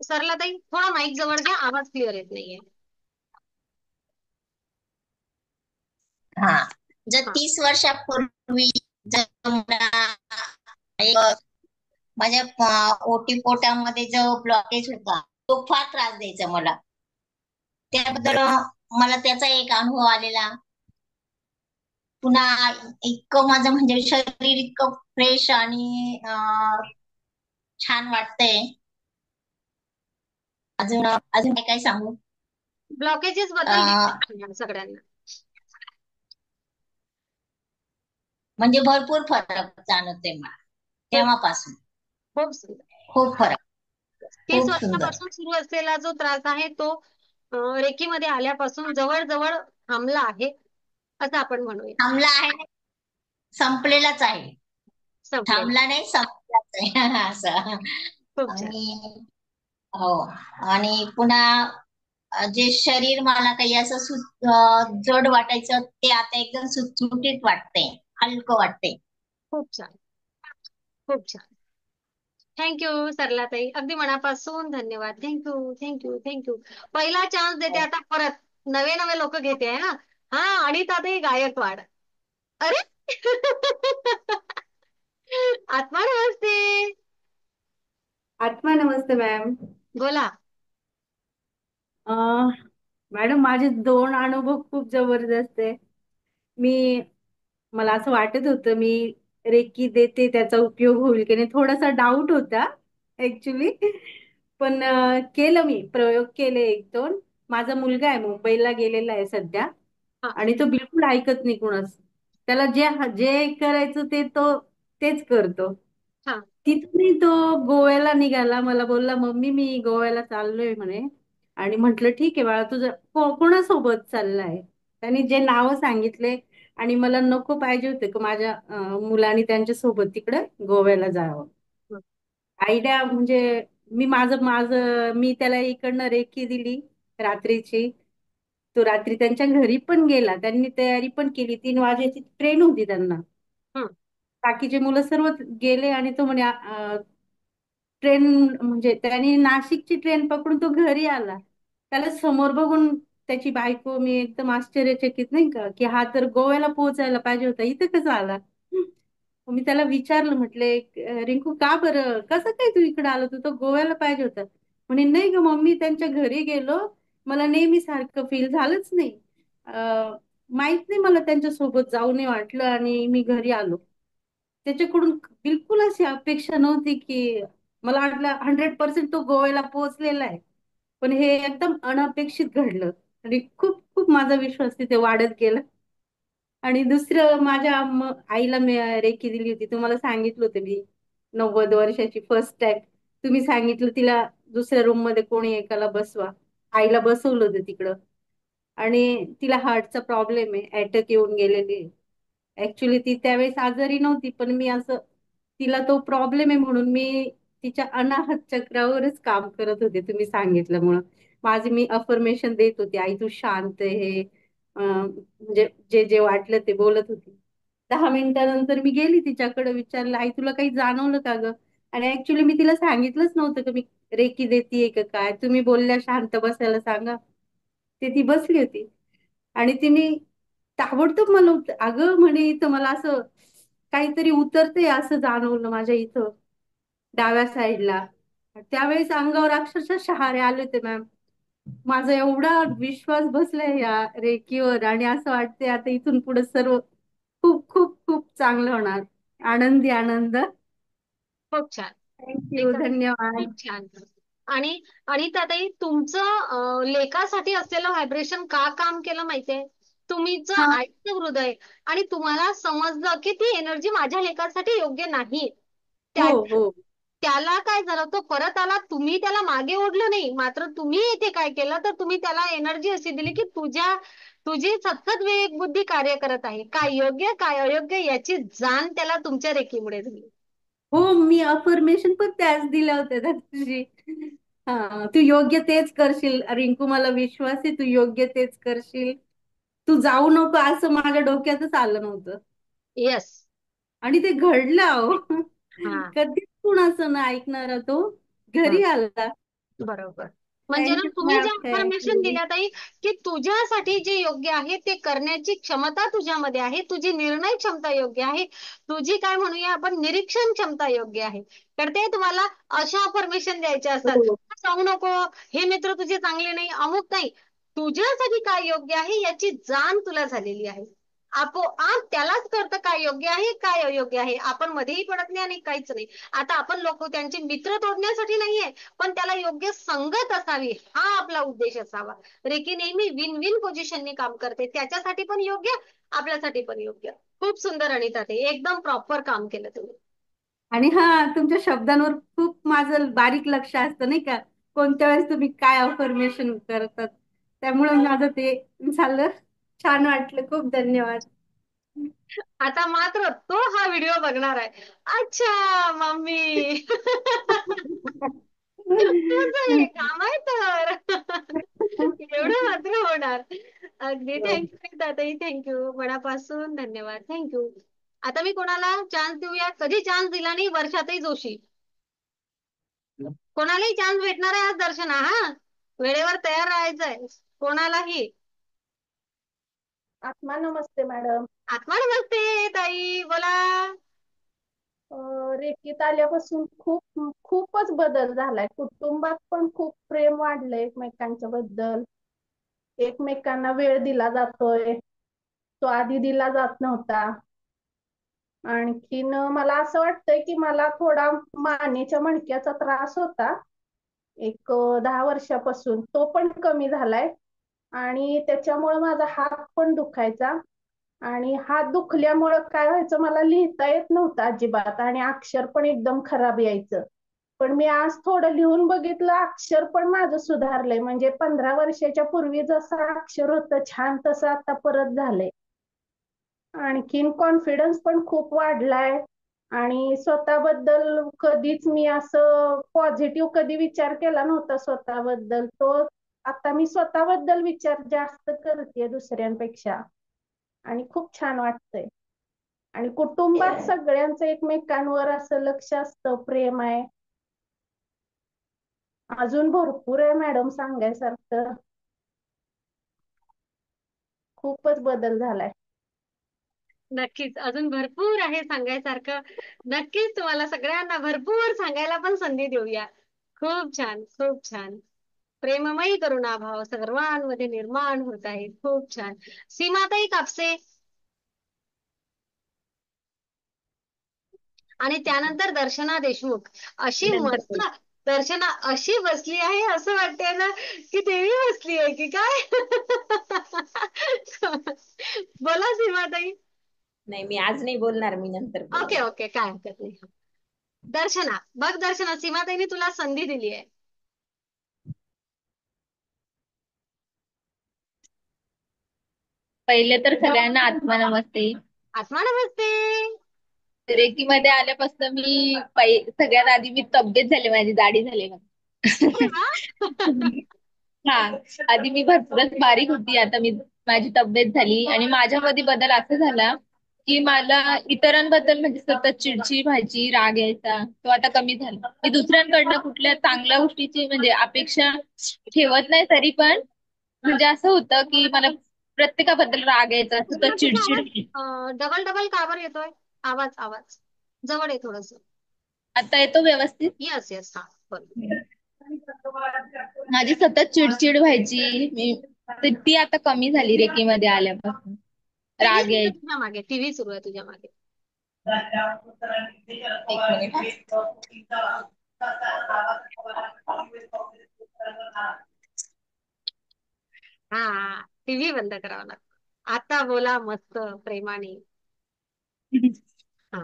सरला ताई, थोडा माईक जवळ घ्या, आवाज क्लिअर येत नाहीये.
हा, जर
हा
30 वर्षापूर्वी जर माझ्या ओटी पोटामध्ये जो ब्लॉकेज होता तो फार त्रास द्यायचा मला. त्याबद्दल मला त्याचा एक अनुभव आलेला. पुन्हा इतकं माझं म्हणजे शरीर इतकं फ्रेश आणि छान वाटतंय. अजून अजून काय सांगू?
ब्लॉकेजेस बद्दल
अं,
सांगा सगळ्यांना.
म्हणजे भरपूर फरक जाणवतोय मला
खूप
तेव्हापासून.
खूप सुंदर.
खूप फरक,
30
खूप सुंदर.
वर्षापासून सुरू असलेला जो त्रास आहे तो रेकीमध्ये आल्यापासून जवळ थांबला आहे, असं आपण म्हणूया.
थांबला आहे, संपलेलाच आहे.
संपलेला.
थांबला नाही, संपलाच आहे असं.
खूप छान.
आणि हो, आणि पुन्हा जे शरीर मला काही असं जड वाटायचं ते आता एकदम सुटसुटीत वाटतंय, हलकं वाटतंय.
खूप छान. खूप छान. थँक्यू सरला ताई, अगदी मनापासून धन्यवाद. थँक्यू. पहिला चान्स देते आता, परत नवे नवे लोक घेते. हा हा, आणि ताई गायकवाड. अरे आत्मा नमस्ते.
आत्मा नमस्ते मॅम.
बोला.
अं, मॅडम माझे 2 अनुभव खूप जबरदस्त आहे. मी मला असं वाटत होतं मी रेकी देते त्याचा उपयोग होईल की नाही, थोडासा डाऊट होता ऍक्च्युली. पण केलं, मी प्रयोग केले 1-2. माझा मुलगा आहे, मुंबईला गेलेला आहे सध्या,
हा
आणि तो बिलकुल ऐकत नाही कुणाच. त्याला जे जे करायचं ते तो तेच करतो.
हा
तिथूनही तो गोव्याला निघाला, मला बोलला मम्मी मी गोव्याला चाललोय म्हणे. आणि म्हटलं ठीक आहे बाळा, तुझं कोणासोबत चाललाय. त्यांनी जे नाव सांगितले, आणि मला नको पाहिजे होते की माझ्या मुलांनी त्यांच्या सोबत तिकडे गोव्याला जावं.
हा.
आयडिया म्हणजे मी त्याला इकडनं रेकी दिली रात्रीची. तो रात्री त्यांच्या घरी पण गेला, त्यांनी तयारी पण केली, 3 वाजेची ट्रेन होती त्यांना.
हं,
बाकीचे मुलं सर्व गेले, आणि तो म्हणे ट्रेन, म्हणजे त्यांनी नाशिकची ट्रेन पकडून तो घरी आला. त्याला समोर बघून त्याची बायको, मी एकदम आश्चर्यचकित नाही का, की हा तर गोव्याला पोहोचायला पाहिजे होता, इथं कसा आला. मग मी त्याला विचारलं, म्हटले रिंकू का बरं, कसं काय तू इकडे आलो, तू तर गोव्याला पाहिजे होता. म्हणे नाही ग मम्मी, त्यांच्या घरी गेलो, मला नेहमी सारखं फील झालंच नाही. माहित नाही, मला त्यांच्या सोबत जाऊ नये वाटलं आणि मी घरी आलो. त्याच्याकडून बिलकुल अशी अपेक्षा नव्हती की, मला वाटलं 100% तो गोव्याला पोहोचलेला आहे. पण हे एकदम अनपेक्षित घडलं, आणि खूप खूप माझा विश्वास तिथे वाढत गेला. आणि दुसरं, माझ्या आईला मी रेकी दिली होती, तुम्हाला सांगितलं होतं मी. 90 वर्षाची फर्स्ट टाइम. तुम्ही सांगितलं तिला दुसऱ्या रूम मध्ये कोणी एकाला बसवा. आईला बसवलं होतं तिकडं. आणि तिला हार्टचा प्रॉब्लेम आहे, अटॅक येऊन गेलेली. ऍक्च्युली ती त्यावेळेस आजारी नव्हती, पण मी असं तिला तो प्रॉब्लेम आहे म्हणून मी तिच्या अनाहत चक्रावरच काम करत होते तुम्ही सांगितल्यामुळं. माझे मी अफर्मेशन देत होते, आई तू शांत आहे. म्हणजे जे जे वाटलं ते बोलत होती. 10 मिनिटानंतर मी गेली तिच्याकडे, विचारलं आई तुला काही जाणवलं का ग? आणि ऍक्च्युली मी तिला सांगितलंच नव्हतं की मी रेकी देतीये का काय. तुम्ही बोलल्या शांत बसायला सांगा, ते ती बसली होती. आणि तिने ताबडतोब मला अगं म्हणे इथं मला असं काहीतरी उतरते असं जाणवलं माझ्या इथं डाव्या साईडला. त्यावेळेस अंगावर अक्षरशः शहारे आले होते मॅम. माझा एवढा विश्वास बसलाय या रेकीवर आणि असं वाटतंय आता इथून पुढे सर्व खूप खूप खूप चांगलं होणार. आनंदी आनंद.
खूप छान.
थँक्यू,
एकदम
धन्यवाद.
खूप छान. आणि आणि ताई तुमचं लेखासाठी असलेलं व्हायब्रेशन का काम केलं माहितीये? तुमचं
हा.
आईचं हृदय आणि तुम्हाला समजलं की ती एनर्जी माझ्या लेखासाठी योग्य नाही.
हो
त्या
हो
त्याला काय झालं, तो परत आला, तुम्ही त्याला मागे ओढलं नाही, मात्र तुम्ही इथे काय केलं तर तुम्ही त्याला एनर्जी अशी दिली की तुझी सतत विवेक बुद्धी कार्य करत आहे, काय योग्य काय अयोग्य याची जाण त्याला तुमच्या रेकीमुळे झाली.
हो, मी अफर्मेशन पण त्याच दिल्या होत्या त्या दिवशी. हा, तू योग्य तेच करशील रिंकू, मला विश्वास आहे तू योग्य तेच करशील. तू जाऊ नको असं माझ्या डोक्यातच आलं नव्हतं.
येस.
आणि ते घडलं अहो.
हा.
कधीच कुणाचं ना ऐकणारा तो घरी आला.
बरोबर. म्हणजे ना
थँक्यू
तुम्ही
मॅम,
ज्या इन्फॉर्मेशन
थँक्यू.
दिल्या ताई की तुझ्यासाठी जे योग्य आहे ते करण्याची क्षमता तुझ्यामध्ये आहे, तुझी निर्णय क्षमता योग्य आहे, तुझी काय म्हणूया आपण निरीक्षण क्षमता योग्य आहे. तर ते तुम्हाला अशा इन्फॉर्मेशन द्यायचे असतात,
हो.
सांगू नको, हे मित्र तुझे चांगले नाही, अमुक नाही. तुझ्यासाठी काय योग्य आहे याची जाण तुला झालेली आहे. आपोआप त्यालाच कळतं काय योग्य आहे काय अयोग्य आहे. आपण मध्येही पडत नाही आणि काहीच नाही. आता आपण लोक त्यांचे मित्र तोडण्यासाठी नाहीये, पण त्याला योग्य संगत असावी हा आपला उद्देश असावा. रेकी नेहमी विन विन पोझिशनने काम करते, त्याच्यासाठी पण योग्य, आपल्यासाठी पण योग्य. खूप सुंदर अनिता ते एकदम प्रॉपर काम केलं तुम्ही.
आणि हा, तुमच्या शब्दांवर खूप माझं बारीक लक्ष असतं नाही का, कोणत्या वेळेस तुम्ही काय अफर्मेशन करतात. त्यामुळे माझं ते झालं. छान वाटलं, खूप धन्यवाद.
आता मात्र तो हा व्हिडिओ बघणार आहे. अच्छा मम्मी. तुझं हे काम आहे तर. एवढं मात्र होणार. अगदी थँक्यू ताई, थँक्यू मनापासून धन्यवाद, थँक्यू. आता मी कोणाला चान्स देऊया? कधी चान्स दिला नाही, वर्षातही जोशी. कोणालाही चान्स भेटणार आहे आज दर्शना, हा वेळेवर तयार राहायचंय कोणालाही.
आत्मा नमस्ते मॅडम.
आत्मा नमस्ते ताई, बोला.
रेकीत आल्यापासून खूपच बदल झालाय. कुटुंबात पण खूप प्रेम वाढलंय एकमेकांच्या बद्दल. एकमेकांना वेळ दिला जातोय, तो आधी दिला जात नव्हता. आणखीन मला असं वाटतंय की मला थोडा मानेच्या मणक्याचा त्रास होता एक 10 वर्षापासून, तो पण कमी झालाय. आणि त्याच्यामुळे माझा हात पण दुखायचा. आणि हात दुखल्यामुळं काय व्हायचं, मला लिहिता येत नव्हतं अजिबात आणि अक्षर पण एकदम खराब यायचं. पण मी आज थोडं लिहून बघितलं, अक्षर पण माझं सुधारलंय. म्हणजे 15 वर्षाच्या पूर्वी जसं अक्षर होतं छान, तसं आता परत झालंय. आणखीन कॉन्फिडन्स पण खूप वाढलाय. आणि स्वतःबद्दल कधीच मी असं पॉझिटिव्ह कधी विचार केला नव्हता स्वतःबद्दल, तो आता मी स्वतःबद्दल विचार जास्त करते दुसऱ्यांपेक्षा. आणि खूप छान वाटतंय. आणि कुटुंबात सगळ्यांचं एकमेकांवर असं लक्ष असतं, प्रेम आहे. अजून भरपूर आहे मॅडम सांगायसारखं. खूपच बदल झालाय.
नक्कीच अजून भरपूर आहे सांगायसारखं. नक्कीच तुम्हाला सगळ्यांना भरपूर सांगायला पण संधी देऊया. खूप छान, खूप छान. प्रेममयी करुणाभाव सर्वांमध्ये निर्माण होत आहे. खूप छान. सीमाताई कापसे. आणि त्यानंतर दर्शना देशमुख. अशी
नंतर
मस्त दर्शना अशी बसली आहे, असं वाटतंय ना की देवी बसली आहे की काय. बोला सीमाताई.
नाही, मी आज नाही बोलणार, मी नंतर
ओके
बोलेन.
ओके, काय हरकत नाही. दर्शना बघ, दर्शना सीमाताईने तुला संधी दिली आहे.
पहिले तर सगळ्यांना आत्मा नमस्ते.
आत्मा नमस्ते.
रेकीमध्ये आल्यापासून मी सगळ्यात आधी मी तब्येत झाली, माझी जाडी झाली मग.
अरे वा.
हा, आधी मी भरपूरच बारीक होती, आता माझी तब्येत झाली आणि माझ्यामध्ये बदल असा झाला की मला इतरांबद्दल म्हणजे सतत चिडचिड व्हायची, राग यायचा, तो आता कमी झाला. मी दुसऱ्यांकडनं कुठल्या चांगल्या गोष्टीची म्हणजे अपेक्षा ठेवत नाही, तरी पण म्हणजे असं होतं की मला प्रत्येकाबद्दल राग यायचा,
तुला
सतत
तुझा
चिडचिड व्हायची.
आवाज डबल डबल का बरं येतोय? आवाज आवाज जवळ आहे थोडस.
आता येतो व्यवस्थित?
यस यस, हा बरोबर.
माझी सतत चिडचिड व्हायची, ती आता कमी झाली रेकीमध्ये आल्यापासून.
टीव्ही
राग
सुरू आहे
यायची.
तुझ्या मागे, टीव्ही सुरू आहे तुझ्या मागे.
एक मिनिट
हा, टीव्ही बंद करावा लागतो. आता बोला मस्त प्रेमाने. हा.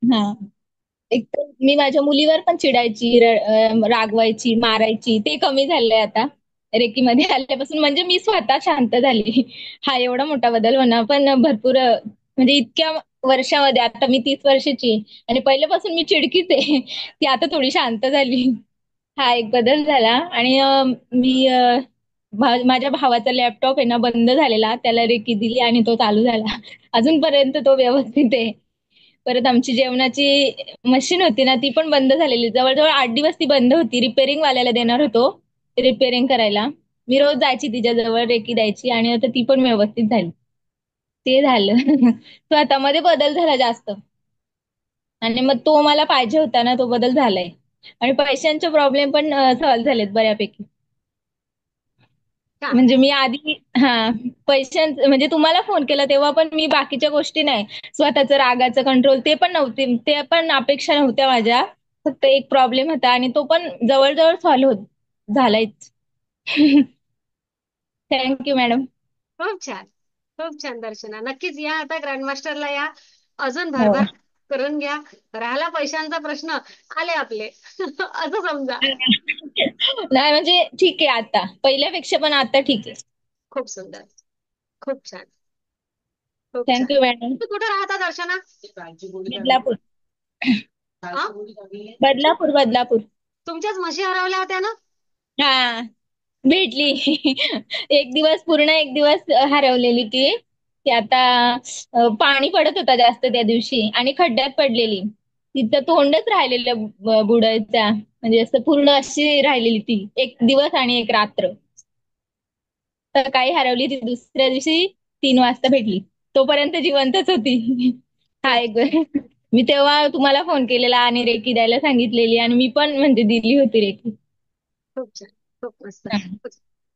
हा. एक तर मी माझ्या मुलीवर पण चिडायची, रागवायची, मारायची. ते कमी झालंय आता रेकीमध्ये आल्यापासून. म्हणजे मी स्वतः शांत झाली. हा एवढा मोठा बदल होणार पण भरपूर म्हणजे इतक्या वर्षामध्ये. आता मी 30 वर्षाची आहे आणि पहिल्यापासून मी चिडकीच आहे. ती आता थोडी शांत झाली. हा एक बदल झाला. आणि मी माझ्या भावाचा लॅपटॉप आहे ना बंद झालेला, त्याला रेकी दिली आणि तो चालू झाला. अजूनपर्यंत तो व्यवस्थित आहे. परत आमची जेवणाची मशीन होती ना, ती पण बंद झालेली. जवळजवळ 8 दिवस ती बंद होती. रिपेअरिंग वाल्याला देणार होतो रिपेअरिंग करायला. मी रोज जायची तिच्याजवळ, रेकी द्यायची आणि आता ती पण व्यवस्थित झाली. ते झालं. स्वतःमध्ये बदल झाला जास्त. आणि मग तो मला पाहिजे होता ना, तो बदल झालाय. आणि पैशांचे प्रॉब्लेम पण सॉल्व्ह झालेत बऱ्यापैकी.
का
म्हणजे मी आधी म्हणजे तुम्हाला फोन केला तेव्हा पण मी बाकीच्या गोष्टी नाही, स्वतःचं रागाचं कंट्रोल ते पण नव्हते, ते पण अपेक्षा नव्हत्या माझ्या. फक्त एक प्रॉब्लेम होता आणि तो पण जवळजवळ सॉल्व्ह झालायच. Thank you madam.
खूप छान, खूप छान दर्शना. नक्कीच या, आता ग्रँडमास्टरला या, अजून
हो.
भरभर करून घ्या. राहिला पैशांचा प्रश्न, आले आपले असं समजा.
नाही म्हणजे ठीक आहे, आता पहिल्यापेक्षा पण आता ठीक आहे.
खूप सुंदर, खूप छान, खूप छान.
Thank you madam.
तू कुठे राहता दर्शना?
बदलापूर.
हा?
बदलापूर बदलापूर.
तुमच्याच म्हशी हरवल्या होत्या ना?
हा, भेटली. एक दिवस हरवलेली ती. ती आता पाणी पडत होता जास्त त्या दिवशी आणि खड्ड्यात पडलेली. तिचं तोंडच राहिलेलं बुडायचा, म्हणजे असं पूर्ण अशी राहिलेली ती. एक दिवस आणि एक रात्र. सकाळी हरवली ती, दुसऱ्या दिवशी 3 वाजता भेटली. तोपर्यंत जिवंतच होती. हा
खूप
एक मी तेव्हा तुम्हाला फोन केलेला आणि रेकी द्यायला सांगितलेली आणि मी पण म्हणजे दिली होती रेकी.
खूप छान, खूप मस्त.
हा.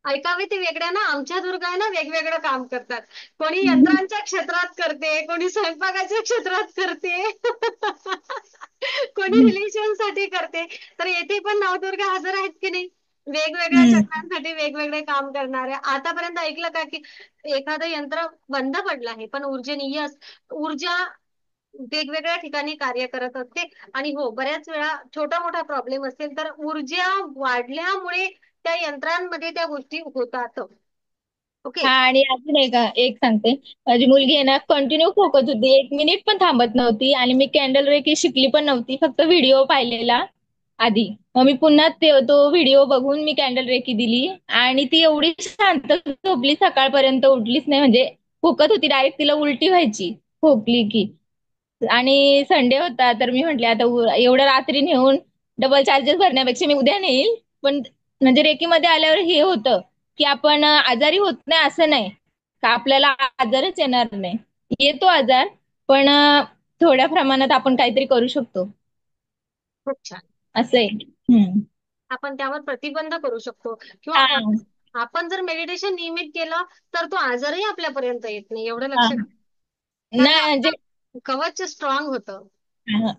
ऐकावे ते वेगळ्या ना, आमच्या दुर्गा आहे ना वेगवेगळं काम करतात. कोणी यंत्रांच्या क्षेत्रात करते, कोणी स्वयंपाकाच्या क्षेत्रात करते, कोणी रिलेशन साठी करते. तर येथे पण नवदुर्गा हजर आहेत की नाही, वेगवेगळ्या चक्रांसाठी वेगवेगळे काम करणारे. आतापर्यंत ऐकलं का की एखादं यंत्र बंद पडलं आहे पण ऊर्जेने, ऊर्जा वेगवेगळ्या ठिकाणी कार्य करत असते. आणि हो, बऱ्याच वेळा छोटा मोठा प्रॉब्लेम असेल तर ऊर्जा वाढल्यामुळे त्या यंत्रांमध्ये त्या गोष्टी होतात. ओके.
हा, आणि अजून एक सांगते. माझी मुलगी आहे ना कंटिन्यू खोकत होती, 1 मिनिट पण थांबत नव्हती. आणि मी कॅन्डल रेकी शिकली पण नव्हती, फक्त व्हिडिओ पाहिलेला आधी. मग मी पुन्हा तो व्हिडिओ बघून मी कॅन्डल रेकी दिली आणि ती एवढी शांत झोपली, सकाळपर्यंत उठलीच नाही. म्हणजे खोकत होती, डायरेक्ट तिला उलटी व्हायची खोकली की. आणि संडे होता तर मी म्हटले आता एवढं रात्री नेऊन डबल चार्जेस भरण्यापेक्षा मी उद्या नेईल. पण म्हणजे रेकीमध्ये आल्यावर हे होतं की आपण आजारी होत नाही असं नाही, का आपल्याला आजारच येणार नाही. येतो आजार, पण थोड्या प्रमाणात आपण काहीतरी करू शकतो,
खूप छान.
असं आहे.
आपण त्यावर प्रतिबंध करू शकतो. किंवा
हा,
आपण जर मेडिटेशन नियमित केलं तर तो आजारही आपल्यापर्यंत येत नाही, एवढं
हा.
लक्षात. कारण
नाही म्हणजे
आपलं कवच स्ट्रॉंग होतं.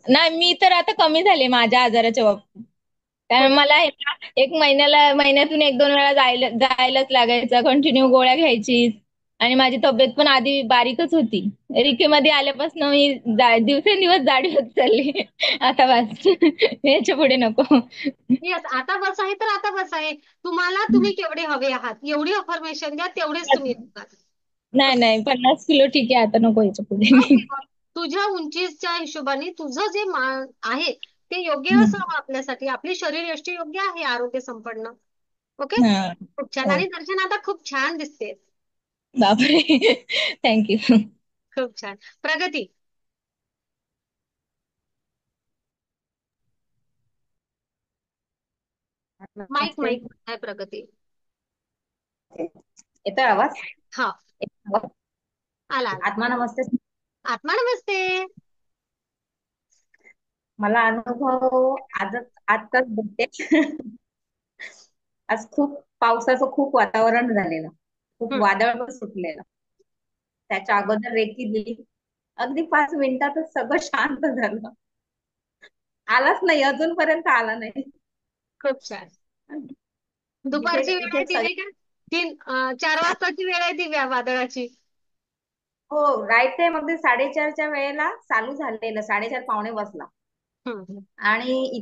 नाही, मी तर आता कमी झाले माझ्या आजाराच्या बाबतीत. कारण
खूप
मला हे ना, महिन्यातून 1-2 वेळा जायलाच लागायचं, कंटिन्यू गोळ्या घ्यायची. आणि माझी तब्येत पण आधी बारीकच होती. रिकेमध्ये आल्यापासून मी दिवसेंदिवस जाडी होत चालली. आता बस. याच्या पुढे नको.
येस, आता बस आहे तर आता बस आहे. तुम्हाला तुम्ही केवढे हवे आहात एवढी अफर्मेशन द्या, तेवढेच तुम्ही येतात.
नाही नाही, 50 किलो ठीक आहे, आता नको याच्या पुढे.
ओके, तुझ्या उंचीच्या हिशोबाने तुझं जे मान आहे ते योग्य असावं आपल्यासाठी. आपले शरीर यष्टी योग्य आहे आरोग्य संपन्न. ओके,
हा.
खूप छान.
हो.
आणि दर्शन आता खूप छान दिसते.
बापरे. थँक्यू.
खूप छान. प्रगती. माईक
नमस्ते.
माईक आहे प्रगती.
येतोय आवाज?
हा,
येतोय आवाज?
आला आला.
आत्मा नमस्ते.
आत्मा नमस्ते.
मला अनुभव आजच भेटते. आज खूप पावसाचं खूप वातावरण झालेलं, खूप
हम्म.
वादळ पण सुटलेलं. त्याच्या अगोदर रेकी दिली, अगदी 5 मिनिटातच सगळं शांत झालं. आलाच नाही, अजूनपर्यंत आला नाही.
खूप छान.
इथे
दुपारची वेळ आहे
इथे
ती नाही का? 4 वाजताची वेळ आहे ती वादळाची.
हो, राईट टाइम अगदी 4:30च्या वेळेला चालू झालेलं, 4:30 पावणे बसला.
हम्म.
आणि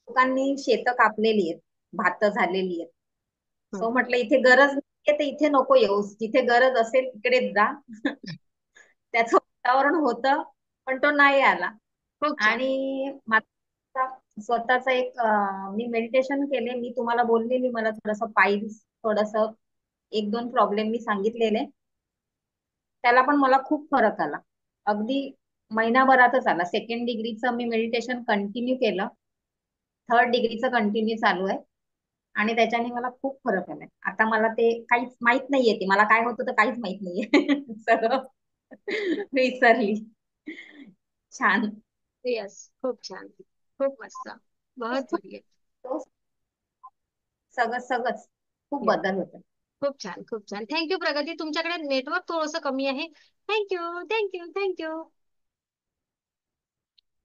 लोकांनी शेतं कापलेली आहेत, भात झालेली आहेत. सो म्हटलं इथे गरज नाहीये तर इथे नको येऊस, जिथे गरज असेल तिकडेच जा. त्याचं वातावरण होतं, पण तो नाही आला.
खूप छान.
आणि माझा स्वतःचा एक मी मेडिटेशन केले. मी तुम्हाला बोललेली मला थोडंसं पाईल्स, थोडस 1-2 प्रॉब्लेम मी सांगितलेले. त्याला पण मला खूप फरक आला. अगदी महिनाभरातच आला. 2nd डिग्रीचं मी मेडिटेशन कंटिन्यू केलं. 3rd डिग्रीचं कंटिन्यू चालू आहे. आणि त्याच्याने मला खूप फरक आलाय. आता मला ते काहीच माहित नाहीये, ते मला काय होतं तर काहीच माहित नाहीये. सगळं विसरली. छान.
यस, खूप छान. खूप मस्त. बहुत बढ़िया.
तो सगळं सगळंच खूप
Yes.
बदल होतो.
खूप छान, खूप छान. थँक्यू प्रगती. तुमच्याकडे नेटवर्क थोडंसं कमी आहे. Thank you, thank you, thank you.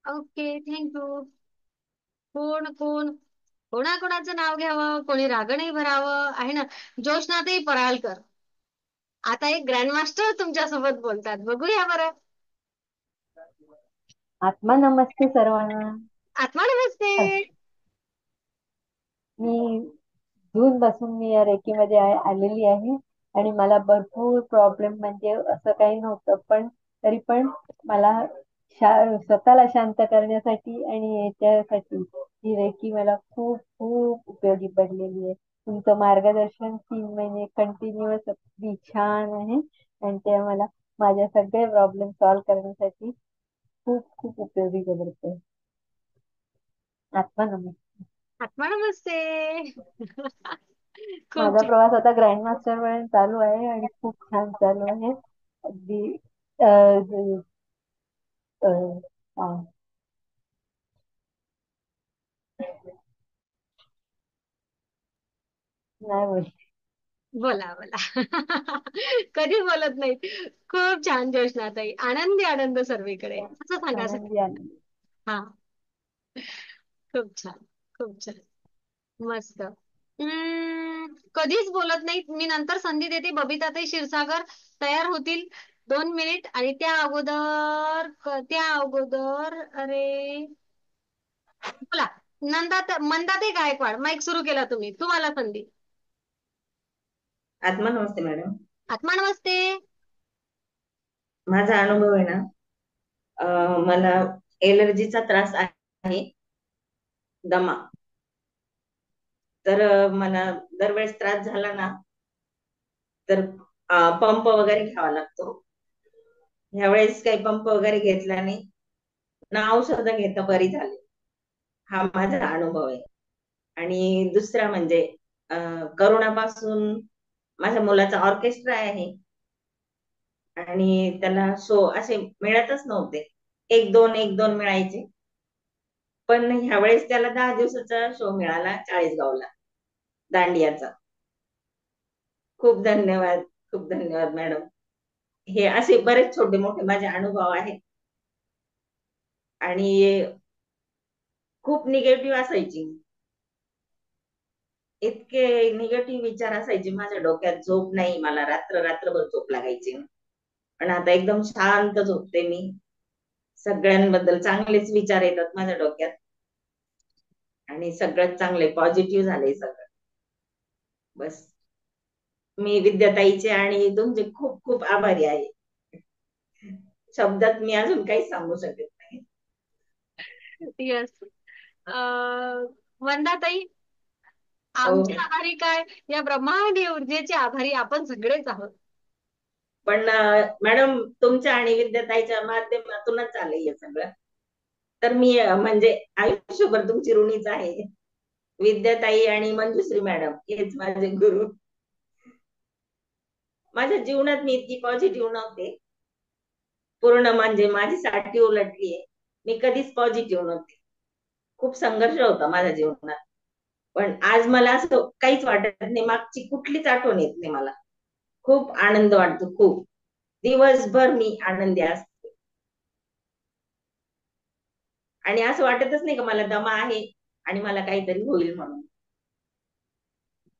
Okay, thank you. कोण कोण कोणाकोणाचं नाव घ्यावं, कोणी रागणही भरावं आहे ना. जोशनाथही पराळकर. आता एक ग्रँड मास्टर तुमच्या सोबत बोलतात, बघूया बरं.
आत्मा नमस्ते सर्वांना.
आत्मा नमस्ते.
मी जून पासून मी या रेकीमध्ये आलेली आहे आणि मला भरपूर प्रॉब्लेम म्हणजे असं काही नव्हतं, पण तरी पण मला स्वतःला शांत करण्यासाठी आणि याच्यासाठी ही रेकी मला खूप खूप उपयोगी पडलेली आहे. तुमचं मार्गदर्शन 3 महिने कंटिन्युअस अगदी छान आहे आणि ते मला माझ्या सगळे प्रॉब्लेम सॉल्व्ह करण्यासाठी खूप खूप उपयोगी पडते. आत्मा नमस्ते.
आत्मा नमस्ते. खूप
माझा
छान.
प्रवास आता ग्रँड मास्टर पर्यंत चालू आहे आणि खूप छान चालू आहे. अगदी अं, अं, अं, नाही बोल
बोला बोला. कधी बोलत नाही. खूप छान जोशनाताई. आनंदी आनंद सर्वीकडे असं सांगा सर.
आनंदी आनंदी.
हा, खूप छान, खूप छान. मस्त. कधीच बोलत नाही. मी नंतर संधी देते. बबिताताई क्षीरसागर तयार होतील 2 मिनिट. आणि त्या अगोदर अरे बोला. मंदाताई गायकवाड, माईक सुरू केला तुम्ही. तुम्हाला संधी.
आत्मा नमस्ते मॅडम.
आत्मा नमस्ते.
माझा अनुभव आहे ना, मला एलर्जीचा त्रास आहे, दमा. तर मला दरवेळेस त्रास झाला ना तर पंप वगैरे घ्यावा लागतो. ह्यावेळेस काही पंप वगैरे घेतला नाही ना, औषध घेता बरी झाली. हा माझा अनुभव आहे. आणि दुसरा म्हणजे करोनापासून माझ्या मुलाचा ऑर्केस्ट्रा आहे आणि त्याला शो असे मिळतच नव्हते. 1-2 मिळायचे. पण ह्यावेळेस त्याला 10 दिवसाचा शो मिळाला चाळीसगावला, दांडियाचा. खूप धन्यवाद, खूप धन्यवाद मॅडम. हे असे बरेच छोटे मोठे माझे अनुभव आहेत. आणि खूप निगेटिव्ह असायची, इतके निगेटिव्ह विचार असायचे माझ्या डोक्यात. झोप नाही मला, रात्रभर झोप लागायची. पण आता एकदम शांत झोपते मी. सगळ्यांबद्दल चांगलेच विचार येतात माझ्या डोक्यात आणि सगळ्यात चांगले पॉझिटिव्ह झाले सगळं. बस मी विद्याताईचे आणि तुमचे खूप खूप आभारी आहे. शब्दात मी अजून काही सांगू शकत नाही.
येस. वंदाताई,
हो,
आमचे आभारी काय, या ब्रह्मांडीय ऊर्जेचे आभारी आपण सगळेच आहोत.
पण मॅडम तुमच्या आणि विद्याताईच्या माध्यमातूनच आलंय हे सगळं. तर मी म्हणजे आयुष्यभर तुमची ऋणीच आहे. विद्याताई आणि मंजुश्री मॅडम हेच माझे गुरु. माझ्या जीवनात मी इतकी पॉझिटिव्ह नव्हते. पूर्ण म्हणजे माझी साठी उलटलीये. मी कधीच पॉझिटिव्ह नव्हते. खूप संघर्ष होता माझ्या जीवनात. पण आज मला असं काहीच वाटत नाही. मागची कुठलीच आठवण येत नाही मला. खूप आनंद वाटतो, खूप. दिवसभर मी आनंदी असते. आणि असं वाटतच नाही का मला दमा आहे आणि मला काहीतरी होईल म्हणून.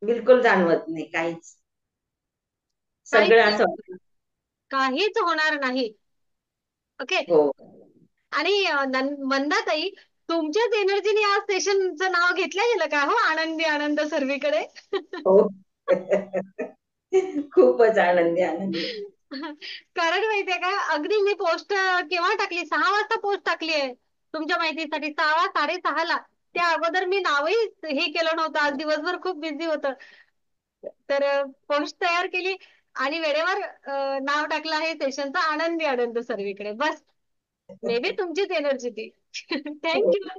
बिलकुल जाणवत नाही काहीच. सगळं
काहीच
असं.
काहीच होणार नाही. ओके.
हो.
आणि मंदाताई, तुमच्याच एनर्जीने या सेशनचं नाव घेतलं गेलं का हो, आनंदी आनंद सर्वीकडे?
हो. खूपच आनंदी आनंदी.
कारण माहितीये का, अगदी मी पोस्ट केव्हा टाकली, 6 वाजता पोस्ट टाकली आहे तुमच्या माहितीसाठी, 6:30ला. त्या अगोदर मी नावही हे केलं नव्हतं. आज दिवसभर खूप बिझी होतं. तर पोस्ट तयार केली आणि वेळेवर नाव टाकलं आहे सेशनचा, आनंदी आनंद सर्वीकडे. बस, मे बी तुमचीच एनर्जी ती. थँक्यू.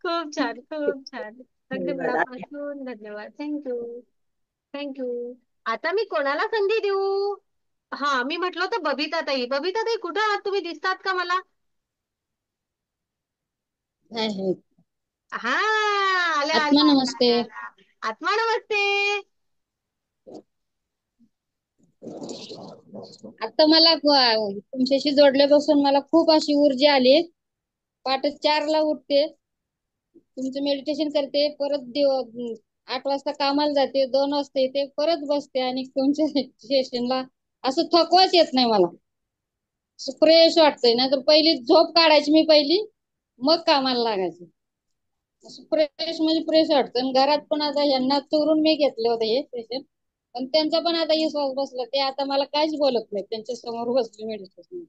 खूप छान, खूप छान. अगदी
धन्यवाद.
मनापासून धन्यवाद. Thank you, thank you. आता मी कोणाला संधी देऊ? हा, मी म्हटलं होतं बबिता ताई. बबिता ताई, कुठं आहात तुम्ही? दिसतात का मला?
आहे.
हा, आल्या
आत्मा
आल्या
नमस्ते.
आल्या आल्या. आत्मा नमस्ते.
आता मला तुमच्याशी जोडल्यापासून मला खूप अशी ऊर्जा आली. पहाटे 4ला उठते, तुमचं मेडिटेशन करते, परत 8 वाजता कामाला जाते, 2 वाजता येते, परत बसते आणि तुमच्या सेशनला असं थकवाच येत नाही मला. फ्रेश वाटतंय. नाहीतर पहिली झोप काढायची मी पहिली, मग कामाला लागायचं. असं फ्रेश म्हणजे फ्रेश वाटतं. आणि घरात पण आता यांना चोरून मी घेतले होते हे सेशन, पण त्यांचा पण आता विश्वास बसला. ते आता मला काहीच बोलत नाही, त्यांच्या समोर बसले मेडिटेशन.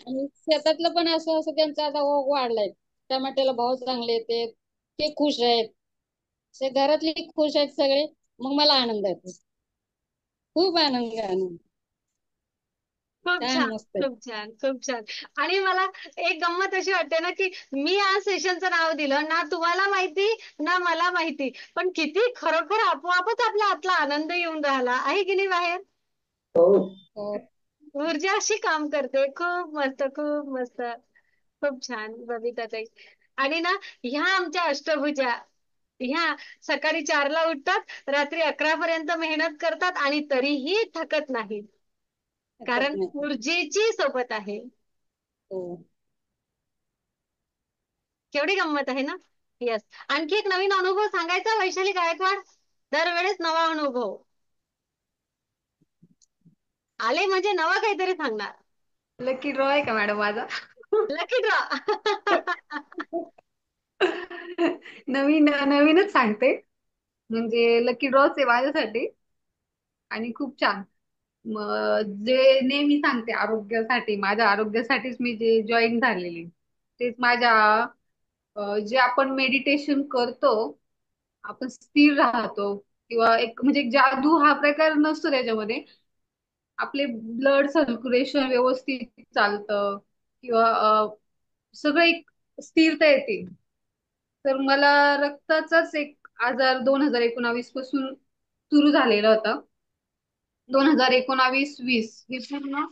आणि शेतातलं पण असं असं त्यांचा आता ओघ वाढलाय. टमाट्याला भाव चांगले येते, ते खुश आहेत, ते घरातले खुश आहेत सगळे. मग मला आनंद येतो, खूप आनंद आनंद.
खूप
छान,
छान,
मस्त आहे.
खूप छान, खूप छान. आणि मला एक गंमत अशी वाटते ना, की मी आज सेशनचं नाव दिलं ना, तुम्हाला माहिती ना मला माहिती, पण किती खरोखर आपोआपच आपल्या आतला आनंद येऊन राहिला आहे की नाही बाहेर.
हो.
हो.
ऊर्जा अशी काम करते. खूप मस्त, खूप मस्त. खूप छान बबिता ताई. आणि ना, ह्या आमच्या अष्टभुजा, ह्या सकाळी 4ला उठतात, रात्री 11 पर्यंत मेहनत करतात आणि तरीही थकत नाहीत.
हरकत
कारण
नाही.
ऊर्जेची सोबत आहे.
हो.
केवढी गंमत आहे ना. येस. आणखी एक नवीन अनुभव सांगायचा वैशाली गायकवाड? दरवेळेस नवा अनुभव आले म्हणजे नवा काहीतरी सांगणार.
लकी ड्रॉ आहे का मॅडम माझा?
Lucky draw.
नवीन नवीनच सांगते. म्हणजे लकी ड्रॉच आहे माझ्यासाठी आणि खूप छान. जे नेहमी सांगते आरोग्यासाठी, माझ्या आरोग्यासाठीच मी जे जॉईन झालेली, तेच माझ्या जे आपण मेडिटेशन करतो, आपण स्थिर राहतो, किंवा एक म्हणजे एक जादू हा प्रकार नसतो त्याच्यामध्ये. आपले ब्लड सर्क्युलेशन व्यवस्थित चालतं, किंवा सगळं एक स्थिरता येते. तर मला रक्ताचाच एक आजार 2019 पासून सुरू झालेला होता. 2019-20 हे पूर्ण,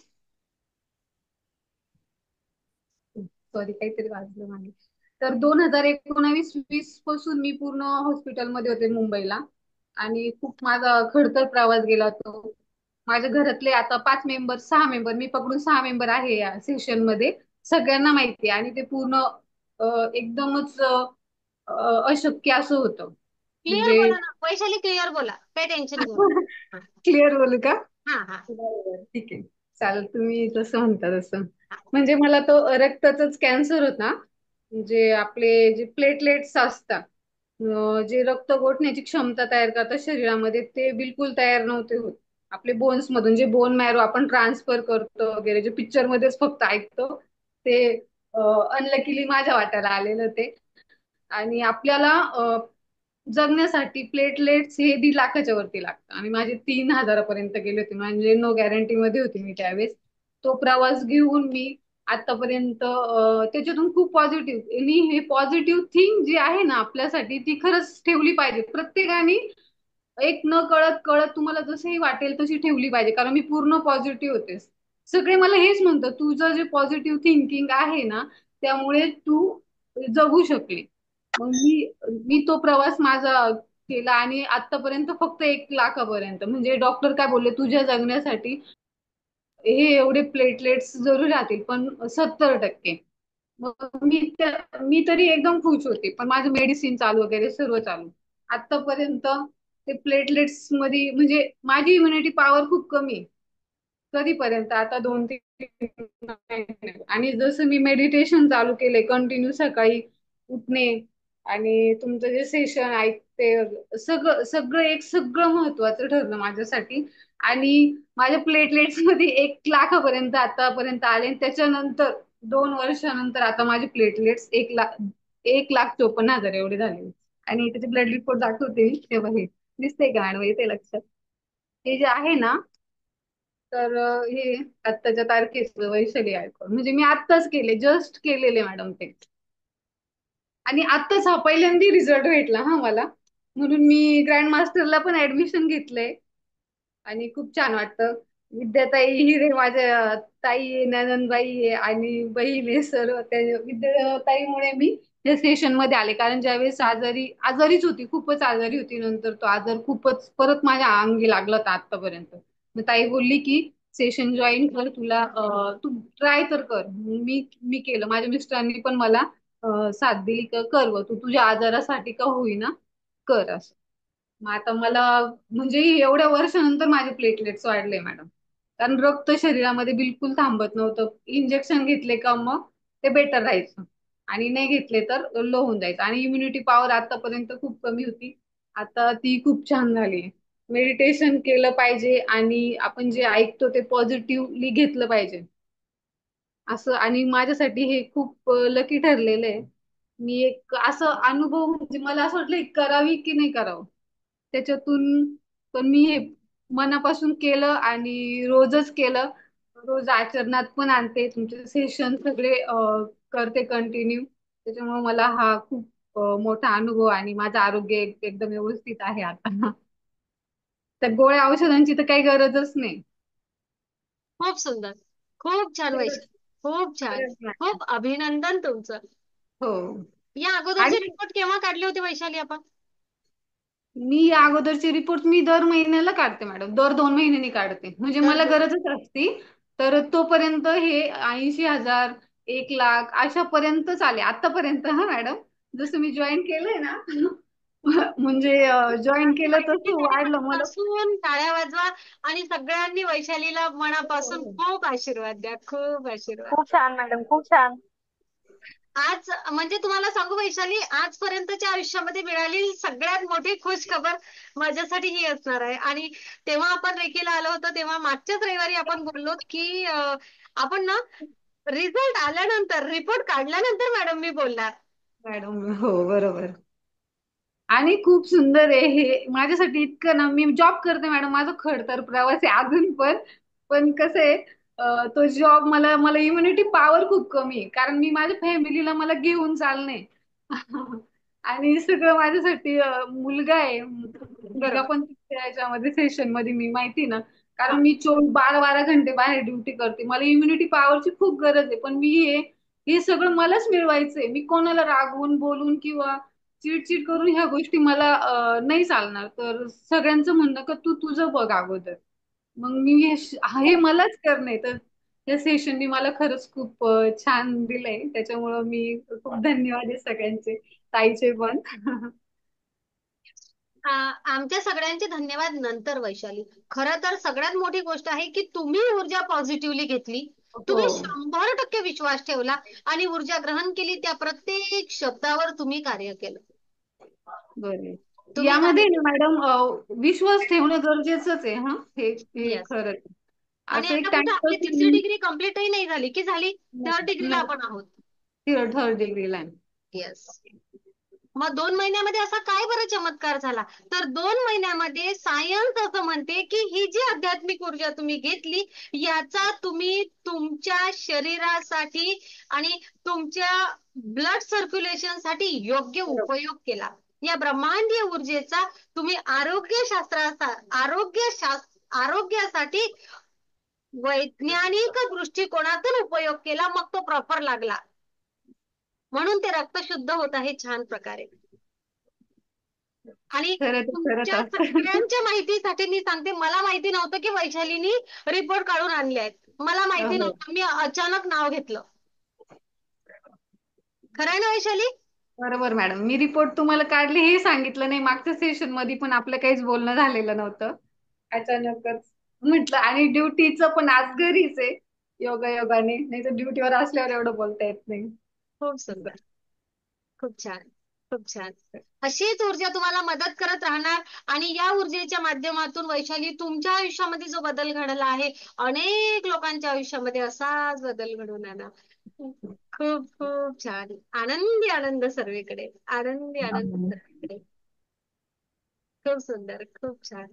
सॉरी काहीतरी वाजलं मागे. तर 2019-20 पासून मी पूर्ण हॉस्पिटलमध्ये होते मुंबईला. आणि खूप माझा खडतर प्रवास गेला तो. माझ्या घरातले आता 5 मेंबर, 6 मेंबर, मी पकडून 6 मेंबर आहे या सेशन मध्ये. सगळ्यांना माहिती आहे आणि ते पूर्ण एकदमच अशक्य असं होतं.
क्लिअर
म्हणजे
बोला ना वैशाली, क्लिअर बोला, काही टेन्शन घेऊ नका.
क्लिअर बोलू का?
हा हा
बरोबर, ठीक आहे, चालेल, तुम्ही जसं म्हणता तसं. म्हणजे मला तो रक्ताचाच कॅन्सर होता. जे आपले जे प्लेटलेट्स असतात, जे रक्त गोठण्याची क्षमता तयार करतात शरीरामध्ये, ते बिलकुल तयार नव्हते होत.
आपले बोन्स मधून जे बोन मॅरो आपण ट्रान्सफर करतो वगैरे, जे पिक्चर मध्येच फक्त ऐकतो, ते अनलकीली माझ्या वाट्याला आलेलं ते. आणि आपल्याला जगण्यासाठी प्लेटलेट्स हे 1.5 लाखाच्या वरती लागतं आणि माझे 3,000पर्यंत गेले होते, म्हणजे नो गॅरंटी मध्ये होती मी त्यावेळेस. तो प्रवास घेऊन मी आतापर्यंत त्याच्यातून खूप पॉझिटिव्ह, आणि हे पॉझिटिव्ह थिंग जी आहे ना आपल्यासाठी, ती खरंच ठेवली पाहिजे प्रत्येकाने. एक न कळत कळत तुम्हाला जसंही वाटेल तशी ठेवली पाहिजे, कारण मी पूर्ण पॉझिटिव्ह होते. सगळे मला हेच म्हणतात, तुझं जे पॉझिटिव्ह थिंकिंग आहे ना त्यामुळे तू जगू शकली. मग मी मी तो प्रवास माझा केला आणि आतापर्यंत फक्त 1 लाखापर्यंत, म्हणजे डॉक्टर काय बोलले, तुझ्या जगण्यासाठी हे एवढे प्लेटलेट्स जरूर राहतील पण 70%. मग मी तरी एकदम खुश होते, पण माझं मेडिसिन चालू वगैरे सर्व चालू. आतापर्यंत ते प्लेटलेट्स मध्ये म्हणजे माझी इम्युनिटी पॉवर खूप कमी आहे. कधीपर्यंत आता 2-3 महिने. आणि जसं मी मेडिटेशन चालू केले कंटिन्यू, सकाळी उठणे आणि तुमचं जे सेशन ऐकते, सगळं सगळं सगळं महत्वाचं ठरलं माझ्यासाठी. आणि माझ्या प्लेटलेट्स मध्ये 1 लाखापर्यंत आतापर्यंत आले, आणि त्याच्यानंतर 2 वर्षानंतर आता माझे प्लेटलेट्स 1,54,000 एवढे झाले. आणि त्याचे ब्लड रिपोर्ट दाखवते मी, तेव्हा हे दिसतंय का मॅडम, येते लक्षात हे जे आहे ना. तर हे आत्ताच्या तारखेचं वैशाली आयकॉन, म्हणजे मी आत्ताच केले, जस्ट केलेले मॅडम ते. आणि आत्ताच हा पहिल्यांदा रिझल्ट भेटला हा मला, म्हणून मी ग्रँड मास्टरला पण ऍडमिशन घेतलंय आणि खूप छान वाटतं. विद्याताई हिरे माझ्या ताई आहे, नंदनबाई आहे आणि बहीण आहे. सर्व त्या विद्याताईमुळे मी या सेशन मध्ये आले, कारण ज्यावेळेस आजारीच होती, खूपच आजारी होती. नंतर तो आजार खूपच परत माझ्या अंगी लागला होता आतापर्यंत. मग ताई बोलली की सेशन जॉईन कर, तुला तू ट्राय तर कर. मी केलं. माझ्या मिस्टरांनी पण मला साथ दिली, कर तू तुझ्या आजारासाठी का होईना कर असं. मग आता मला म्हणजे एवढ्या वर्षानंतर माझे प्लेटलेट्स वाढले मॅडम, कारण रक्त शरीरामध्ये बिलकुल थांबत नव्हतं. इंजेक्शन घेतले का मग ते बेटर राहायचं, आणि नाही घेतले तर लो होऊन जायचं. आणि इम्युनिटी पॉवर आतापर्यंत खूप कमी होती, आता ती खूप छान झाली. मेडिटेशन केलं पाहिजे आणि आपण जे ऐकतो ते पॉझिटिव्हली घेतलं पाहिजे असं. आणि माझ्यासाठी हे खूप लकी ठरलेलं आहे. मी एक असं अनुभव, म्हणजे मला असं वाटलं करावी की नाही करावं, त्याच्यातून पण मी हे मनापासून केलं आणि रोजच केलं. रोज आचरणात पण आणते, तुमचे सेशन सगळे करते कंटिन्यू. त्याच्यामुळे मला हा खूप मोठा अनुभव, आणि माझं आरोग्य एकदम व्यवस्थित आहे आता. त्या गोळ्या औषधांची तर काही गरजच नाही.
खूप सुंदर, खूप छान वैशाली, खूप छान,
खरंच नाही.
खूप अभिनंदन तुमचं.
हो.
या अगोदरचे
आणि
रिपोर्ट केव्हा काढले होते वैशाली आपण?
मी या अगोदरचे रिपोर्ट मी दर महिन्याला काढते मॅडम, दर 2 महिन्यांनी काढते, म्हणजे मला गरजच असती. तर तोपर्यंत हे 80,000, 1 लाख अशापर्यंतच आले आतापर्यंत हा मॅडम. जसं मी जॉईन केलंय ना म्हणजे जॉईन केलं तसं वाढलं मला.
मनापासून टाळ्या वाजवा आणि सगळ्यांनी वैशालीला मनापासून
हो.
खूप आशीर्वाद द्या, खूप आशीर्वाद.
खूप छान मॅडम, खूप छान.
आज म्हणजे तुम्हाला सांगू वैशाली, आजपर्यंतच्या आयुष्यामध्ये मिळालेली सगळ्यात मोठी खुश खबर माझ्यासाठी ही असणार आहे. आणि तेव्हा आपण रेकीला आलो होतो, तेव्हा मागच्याच रविवारी आपण बोललो की आपण ना रिझल्ट आल्यानंतर, रिपोर्ट काढल्यानंतर मॅडम मी बोलणार.
मॅडम हो बरोबर. आणि खूप सुंदर आहे हे माझ्यासाठी. इतकं ना, मी जॉब करते मॅडम, माझा खडतर प्रवास आहे अजून पण. पण कसं आहे, तो जॉब मला मला इम्युनिटी पॉवर खूप कमी आहे, कारण मी माझ्या फॅमिलीला मला घेऊन चालणे आणि सगळं माझ्यासाठी. मुलगा आहे, मुलगा
बरोबर.
पण त्याच्यामध्ये सेशन मध्ये मी माहिती ना, कारण मी 12-12 घंटे बाहेर ड्युटी करते. मला इम्युनिटी पॉवरची खूप गरज आहे, पण मी हे सगळं मलाच मिळवायचंय. मी कोणाला रागवून बोलून किंवा चिडचिड करून ह्या गोष्टी मला नाही चालणार. तर सगळ्यांचं म्हणणं का तू तुझं बघ अगोदर, मग मी हे मलाच करणे. तर या सेशननी मला खरंच खूप छान दिलंय, त्याच्यामुळं मी खूप धन्यवाद आहे सगळ्यांचे, ताईचे पण.
आमच्या सगळ्यांचे धन्यवाद नंतर वैशाली. खरं तर सगळ्यात मोठी गोष्ट आहे की तुम्ही ऊर्जा पॉझिटिव्हली घेतली,
हो
तुम्ही 100% विश्वास ठेवला आणि ऊर्जा ग्रहण केली. त्या प्रत्येक शब्दावर तुम्ही कार्य केलं.
बरे.
तुम्ही
यामध्ये
सांगितलं.
ना मॅडम विश्वास ठेवणं गरजेचंच आहे. हा हे
येस.
खरं
आणि
असं
आता
एक
कुठं
टाइम
आपली तिसरी डिग्री कम्प्लीटही नाही झाली की झाली, थर्ड डिग्रीला आपण आहोत.
थर्ड डिग्रीला आहे.
येस. मग 2 महिन्यामध्ये असा काय बरं चमत्कार झाला? तर 2 महिन्यामध्ये सायन्स असं म्हणते की ही जी आध्यात्मिक ऊर्जा तुम्ही घेतली, याचा तुम्ही तुमच्या शरीरासाठी आणि तुमच्या ब्लड सर्क्युलेशन साठी योग्य उपयोग केला. या ब्रह्मांडीय ऊर्जेचा तुम्ही आरोग्यासाठी वैज्ञानिक दृष्टिकोनातून उपयोग केला, मग तो प्रॉपर लागला. म्हणून ते रक्त शुद्ध होत आहे छान प्रकारे. आणि
खरंच
तुमच्या सगळ्यांच्या माहितीसाठी मी सांगते, मला माहिती नव्हतं की वैशालीनी रिपोर्ट काढून आणले आहेत. मला माहिती नव्हतं, मी अचानक नाव घेतलं. खरं आहे ना वैशाली?
बरोबर मॅडम. मी रिपोर्ट तुम्हाला काढले हे सांगितलं नाही. मागच्या सेशन मध्ये पण आपलं काहीच बोलणं झालेलं नव्हतं. अचानकच म्हटलं. आणि ड्युटीचं पण आज घरीच आहे योगायोगाने, नाही तर ड्युटीवर असल्यावर एवढं बोलता येत नाही.
खूप सुंदर, खूप छान, खूप छान. अशीच ऊर्जा तुम्हाला मदत करत राहणार आणि या ऊर्जेच्या माध्यमातून वैशाली तुमच्या आयुष्यामध्ये जो बदल घडला आहे, अनेक लोकांच्या आयुष्यामध्ये असाच बदल घडवून आणा. खूप खूप छान. आनंदी आनंद सर्वीकडे, आनंदी आनंद सर्वीकडे. खूप सुंदर, खूप छान.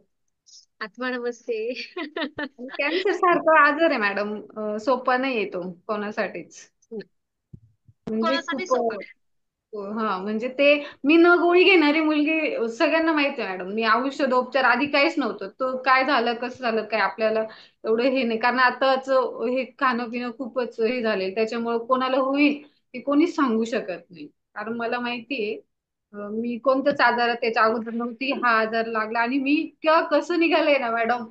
आत्मा नमस्ते.
कॅन्सर सारखा आजार आहे मॅडम, सोपा नाही येतो कोणासाठीच. म्हणजे
कोणासाठी
खूप
सोपं?
हा म्हणजे ते मी न गोळी घेणारी मुलगी सगळ्यांना माहिती आहे मॅडम. मी औषधोपचार आधी काहीच नव्हतं. तो काय झालं कसं झालं काय आपल्याला एवढं हे नाही, कारण आताच हे खाणं पिणं खूपच हे झाले, त्याच्यामुळे कोणाला होईल हे कोणीच सांगू शकत नाही. कारण मला माहितीये मी कोणत्याच आजारात त्याच्या अगोदर नव्हती, हा आजार लागला आणि मी इतकं कसं निघाले ना मॅडम,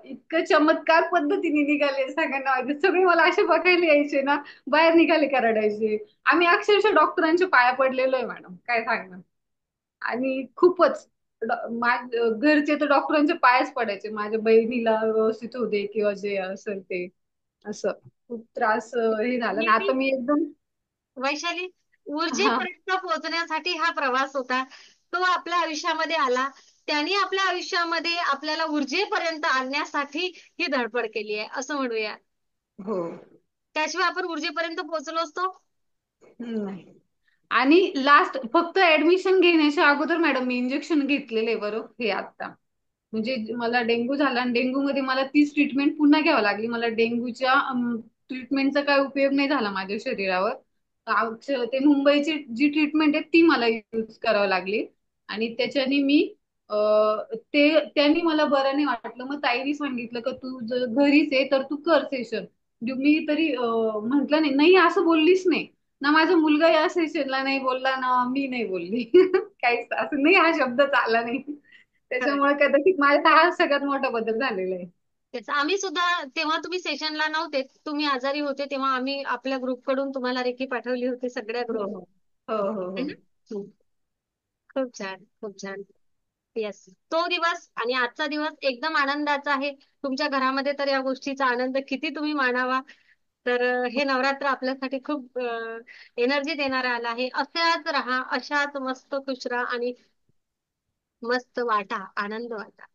इतकं चमत्कार पद्धतीने निघाले. सगळ्यांना सगळे मला असे बघायला यायचे ना, बाहेर निघाले का रडायचे. आम्ही अक्षरशः डॉक्टरांच्या पाया पडलेलो आहे मॅडम, काय सांगणार. आणि खूपच घरचे तर डॉक्टरांच्या पायाच पडायचे, माझ्या बहिणीला व्यवस्थित होऊ दे किंवा जे असेल ते. असं खूप त्रास हे झाला ना. आता मी एकदम
वैशाली,
हा
ऊर्जेपर्यंत पोहोचण्यासाठी हा प्रवास होता. तो आपल्या आयुष्यामध्ये आला. त्यांनी आपल्या आयुष्यामध्ये आपल्याला ऊर्जेपर्यंत आणण्यासाठी ही धडपड केली आहे, असं म्हणूया.
हो.
त्याशिवाय आपण ऊर्जेपर्यंत पोहोचलो असतो?
नाही. आणि लास्ट फक्त ऍडमिशन घेण्याच्या अगोदर मॅडम मी इंजेक्शन घेतलेले बरं, हे आता म्हणजे मला डेंग्यू झाला आणि डेंग्यू मध्ये मला तीच ट्रीटमेंट पुन्हा घ्यावी लागली. मला डेंग्यूच्या ट्रीटमेंटचा काय उपयोग नाही झाला माझ्या शरीरावर. ते मुंबईची जी ट्रीटमेंट आहे ती मला यूज करावी लागली. आणि त्याच्याने मी त्यांनी मला बरं नाही वाटलं. मग ताईने सांगितलं का तू जर घरीच आहे तर तू कर सेशन. मी तरी म्हंटल नाही, नाही असं बोललीच नाही ना. माझा मुलगा या सेशनला नाही बोलला ना, मी नाही बोलली. काहीच असं नाही, हा शब्दच आला नाही. त्याच्यामुळे कदाचित माझ्या हा सगळ्यात मोठा बदल झालेला आहे.
आम्ही सुद्धा, तेव्हा तुम्ही सेशनला नव्हते, तुम्ही आजारी होते, तेव्हा आम्ही आपल्या ग्रुप कडून तुम्हाला रेकी पाठवली होती, सगळ्या
हो
ग्रुप.
हो हो हो.
खूप छान, खूप छान. येस. तो दिवस आणि आजचा दिवस एकदम आनंदाचा आहे. तुमच्या घरामध्ये तर या गोष्टीचा आनंद किती तुम्ही मानावा. तर हे नवरात्र आपल्यासाठी खूप एनर्जी देणारा आला आहे. अशाच राहा, अशाच मस्त खुश राहा आणि मस्त वाटा, आनंद वाटा.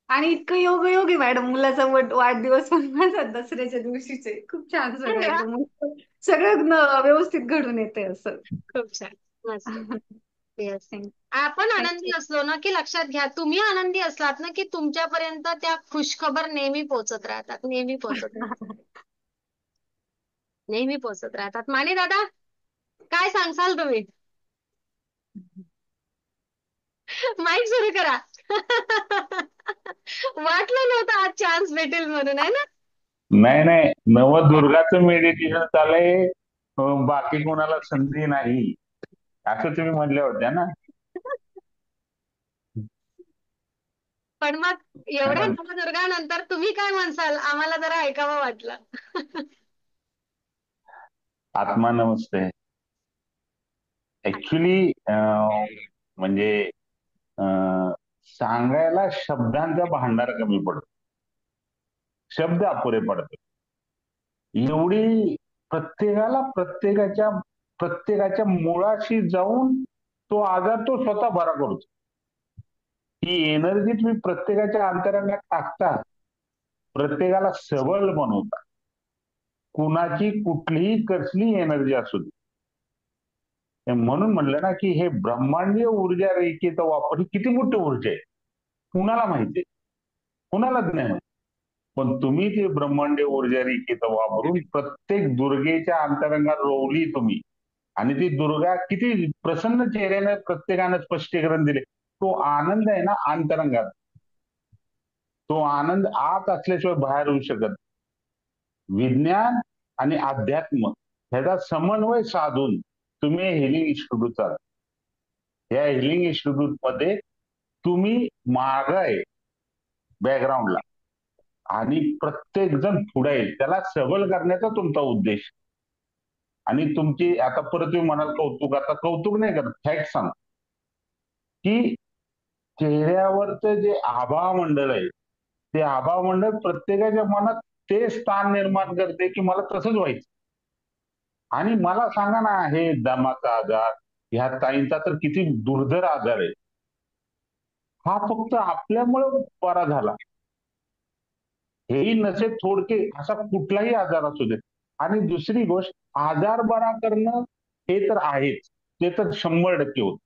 आणि इतकं योगायोग आहे मॅडम, मुलाचा वाढदिवस पण माझा दसऱ्याच्या दिवशीचे. खूप छान सगळं
अरे वा,
एकदम सगळं व्यवस्थित घडून येते असं.
खूप छान, मस्त. येस.
थँक्यू.
आपण आनंदी असलो ना की लक्षात घ्या, तुम्ही आनंदी असलात ना की तुमच्यापर्यंत त्या खुशखबर नेहमी पोहोचत राहतात, नेहमी पोहोचत राहतात, नेहमी पोहोचत राहतात. माने दादा, काय सांगसाल तुम्ही? माईक सुरू करा. वाटलं नव्हतं आज चान्स भेटेल म्हणून, आहे ना?
नाही नाही, नवदुर्गाचं मेडिटेशन चाललंय, बाकी कोणाला संधी नाही असं तुम्ही म्हणल्या होत्या ना.
पण मग एवढ्या नवदुर्गानंतर तुम्ही काय म्हणसाल, आम्हाला जरा ऐकावं वाटलं.
आत्मा नमस्ते. ऍक्च्युली म्हणजे सांगायला शब्दांचा भांडार कमी पडतो, शब्द अपुरे पडतात. एवढी प्रत्येकाला प्रत्येकाच्या मुळाशी जाऊन तो आजार तो स्वतः बरा करतो. ही एनर्जी तुम्ही प्रत्येकाच्या अंतरंगात टाकता, प्रत्येकाला सबल बनवता. कुणाची कुठलीही कसली एनर्जी असू दे. म्हणून म्हणलं ना की हे ब्रह्मांडीय ऊर्जा रेखेचा वापर ही किती मोठी ऊर्जा आहे, कुणाला माहितीये, कुणालाच नाही माहिती. पण तुम्ही ते ब्रह्मांडीय ऊर्जा रेखेचा वापरून प्रत्येक दुर्गेच्या अंतरंगात रोवली तुम्ही, आणि ती दुर्गा किती प्रसन्न चेहऱ्याने प्रत्येकानं स्पष्टीकरण दिले. तो आनंद आहे ना अंतरंगात, तो आनंद आत असल्याशिवाय बाहेर होऊ शकत. विज्ञान आणि अध्यात्म ह्याचा समन्वय साधून तुम्ही हिलिंग इन्स्टिट्यूट चालू. या हिलिंग इन्स्टिट्यूट मध्ये तुम्ही माग आहे बॅकग्राऊंडला, आणि प्रत्येक जण पुढे येईल, त्याला सबल करण्याचा तुमचा उद्देश. आणि तुमची आता परत तुम्ही म्हणाल कौतुक, आता कौतुक नाही करत, फॅक्ट सांग की चेहऱ्यावरचं जे आभा मंडळ आहे, ते आभा मंडळ प्रत्येकाच्या मनात ते स्थान निर्माण करते की मला तसंच व्हायचं. आणि मला सांगा ना, हे दमाचा आजार, ह्या ताईंचा तर किती दुर्धर आजार आहे, हा फक्त आपल्यामुळे बरा झाला. हेही नसे थोडके, असा कुठलाही आजार असू दे. आणि दुसरी गोष्ट, आजार बरा करणं हे तर आहेच, ते तर 100% होत.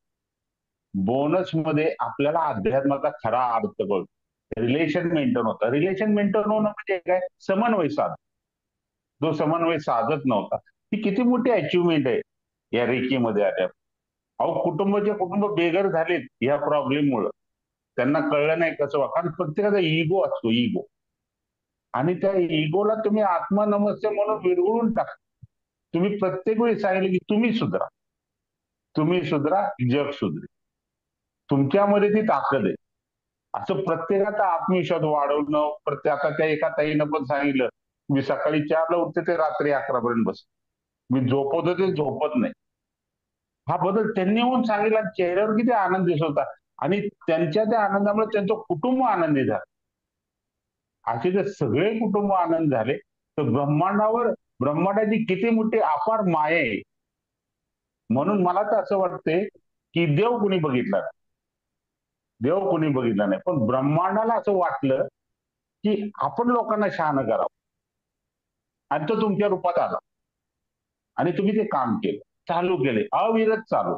बोनस मध्ये आपल्याला अध्यात्माचा खरा अर्थ कळतो. रिलेशन मेंटेन होतं. रिलेशन मेंटेन होणं म्हणजे काय, समन्वय साध. जो समन्वय साधत नव्हता, ती किती मोठी अचिव्हमेंट आहे या रेकीमध्ये आल्या. अहो, कुटुंब बेघर झालेत या प्रॉब्लेममुळं. त्यांना कळलं नाही कसं वा, कारण प्रत्येकाचा इगो असतो, इगो. आणि त्या इगोला तुम्ही आत्मा नमस्ते म्हणून विरघळून टाका. तुम्ही प्रत्येक वेळी सांगितलं की तुम्ही सुधरा, तुम्ही सुधरा, जग सुधरे. तुमच्यामध्ये ती ताकद आहे. असं प्रत्येकाचा आत्मविश्वास वाढवणं. आता त्या एका ताईनं पण सांगितलं, मी सकाळी 4ला उठते ते रात्री 11 पर्यंत बसते, मी झोपत होते झोपत नाही. हा बदल त्यांनी येऊन सांगितला, चेहऱ्यावर किती आनंद दिसत होता. आणि त्यांच्या त्या आनंदामुळे त्यांचं कुटुंब आनंदी झालं. असे जर सगळे कुटुंब आनंद झाले तर ब्रह्मांडाची किती मोठी अपार माया आहे. म्हणून मला तर असं वाटतंय की देव कुणी बघितला नाही, देव कुणी बघितला नाही, पण ब्रह्मांडाला असं वाटलं की आपण लोकांना शहाणं करावं, आणि तो तुमच्या रूपात आला. आणि तुम्ही ते काम केलं, चालू केले, अविरत चालू,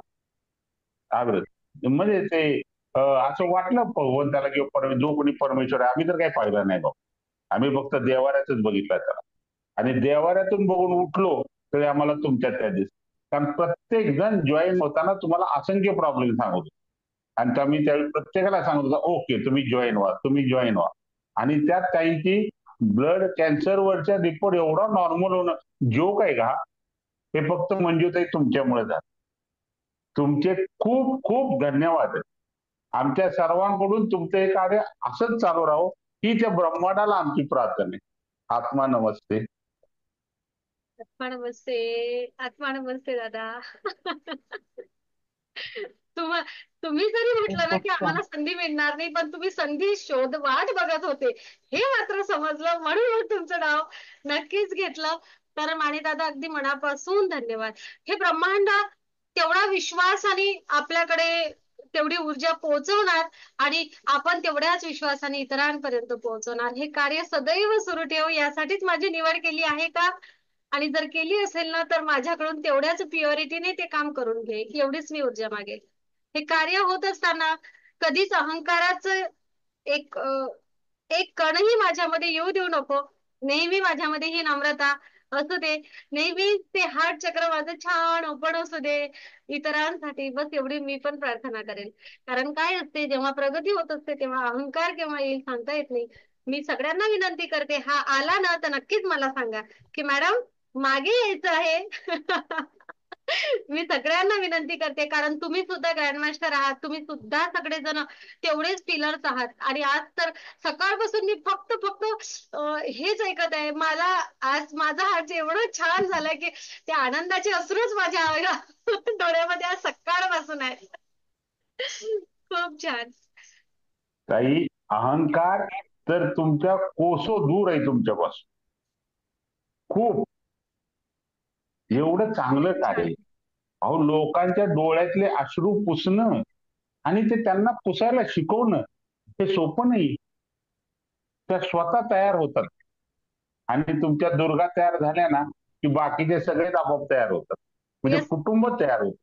अविरत. म्हणजे ते असं वाटलं भगवंताला किंवा जो कोणी परमेश्वर आहे, आम्ही तर काही पाहिलं नाही बाबा, आम्ही फक्त देवाऱ्यातच बघितलं त्याला. आणि देवाऱ्यातून बघून उठलो तरी आम्हाला तुमच्यात त्या दिसत. कारण प्रत्येक जण जॉईन होताना तुम्हाला असंख्य प्रॉब्लेम सांगतो, आणि आम्ही त्यावेळी प्रत्येकाला सांगत होता, ओके तुम्ही जॉईन व्हा, तुम्ही जॉईन व्हा. आणि त्यात काहींची ब्लड कॅन्सरवरच्या रिपोर्ट एवढा नॉर्मल होणं जोक आहे का, हे फक्त मंजूताई तुमच्यामुळे झालं. तुमचे खूप खूप धन्यवाद. आमच्या सर्वांकडून तुमचं हे कार्य असंच चालू राहो ही त्या ब्रह्मांडाला आमची प्रार्थना आहे. आत्मा नमस्ते.
आत्मा नमस्ते, आत्मा नमस्ते दादा. तुम्ही जरी म्हटलं ना की आम्हाला संधी मिळणार नाही, पण तुम्ही संधी वाट बघत होते हे मात्र समजलं, म्हणून मग तुमचं नाव नक्कीच घेतलं. तर माने दादा अगदी मनापासून धन्यवाद. हे ब्रह्मांड तेवढा विश्वासाने आपल्याकडे तेवढी ऊर्जा पोहोचवणार, आणि आपण तेवढ्याच विश्वासाने इतरांपर्यंत पोहोचवणार. हे कार्य सदैव सुरू ठेवू, यासाठीच माझी निवड केली आहे का, आणि जर केली असेल ना तर माझ्याकडून तेवढ्याच प्युरिटीने ते काम करून घे, एवढीच मी ऊर्जा मागेल. हे कार्य होत असताना कधीच अहंकाराचं एक एक कणही माझ्यामध्ये येऊ देऊ नको. नेहमी माझ्यामध्ये ही नम्रता असू दे, नेहमी ते हार्ट चक्र माझं छान ओपन असू दे इतरांसाठी. बस एवढी मी पण प्रार्थना करेल. कारण काय असते, जेव्हा प्रगती होत असते तेव्हा अहंकार केव्हा येईल सांगता येत नाही. मी सगळ्यांना विनंती करते, हा आला ना तर नक्कीच मला सांगा की मॅडम मागे यायचं आहे. मी सगळ्यांना विनंती करते, कारण तुम्ही सुद्धा ग्रँडमास्टर आहात, तुम्ही सुद्धा सगळेजण तेवढेच पिलर्स आहात. आणि आज तर सकाळपासून मी फक्त हेच ऐकत आहे. मला आज माझा हार्ट एवढं छान झालं की ते आनंदाचे अश्रूच माझ्या डोळ्यामध्ये आज सकाळपासून आहे. खूप छान.
काही अहंकार तर तुमच्या कोसो दूर आहे तुमच्यापासून. खूप एवढं चांगलं कार्य. अहो, लोकांच्या डोळ्यातले अश्रू पुसणं आणि ते त्यांना पुसायला शिकवणं हे सोपं नाही. त्या स्वतः तयार होतात आणि तुमच्या दुर्गा तयार झाल्या ना की बाकीचे सगळेच आपोआप तयार होतात, म्हणजे
Yes.
कुटुंब तयार होतं.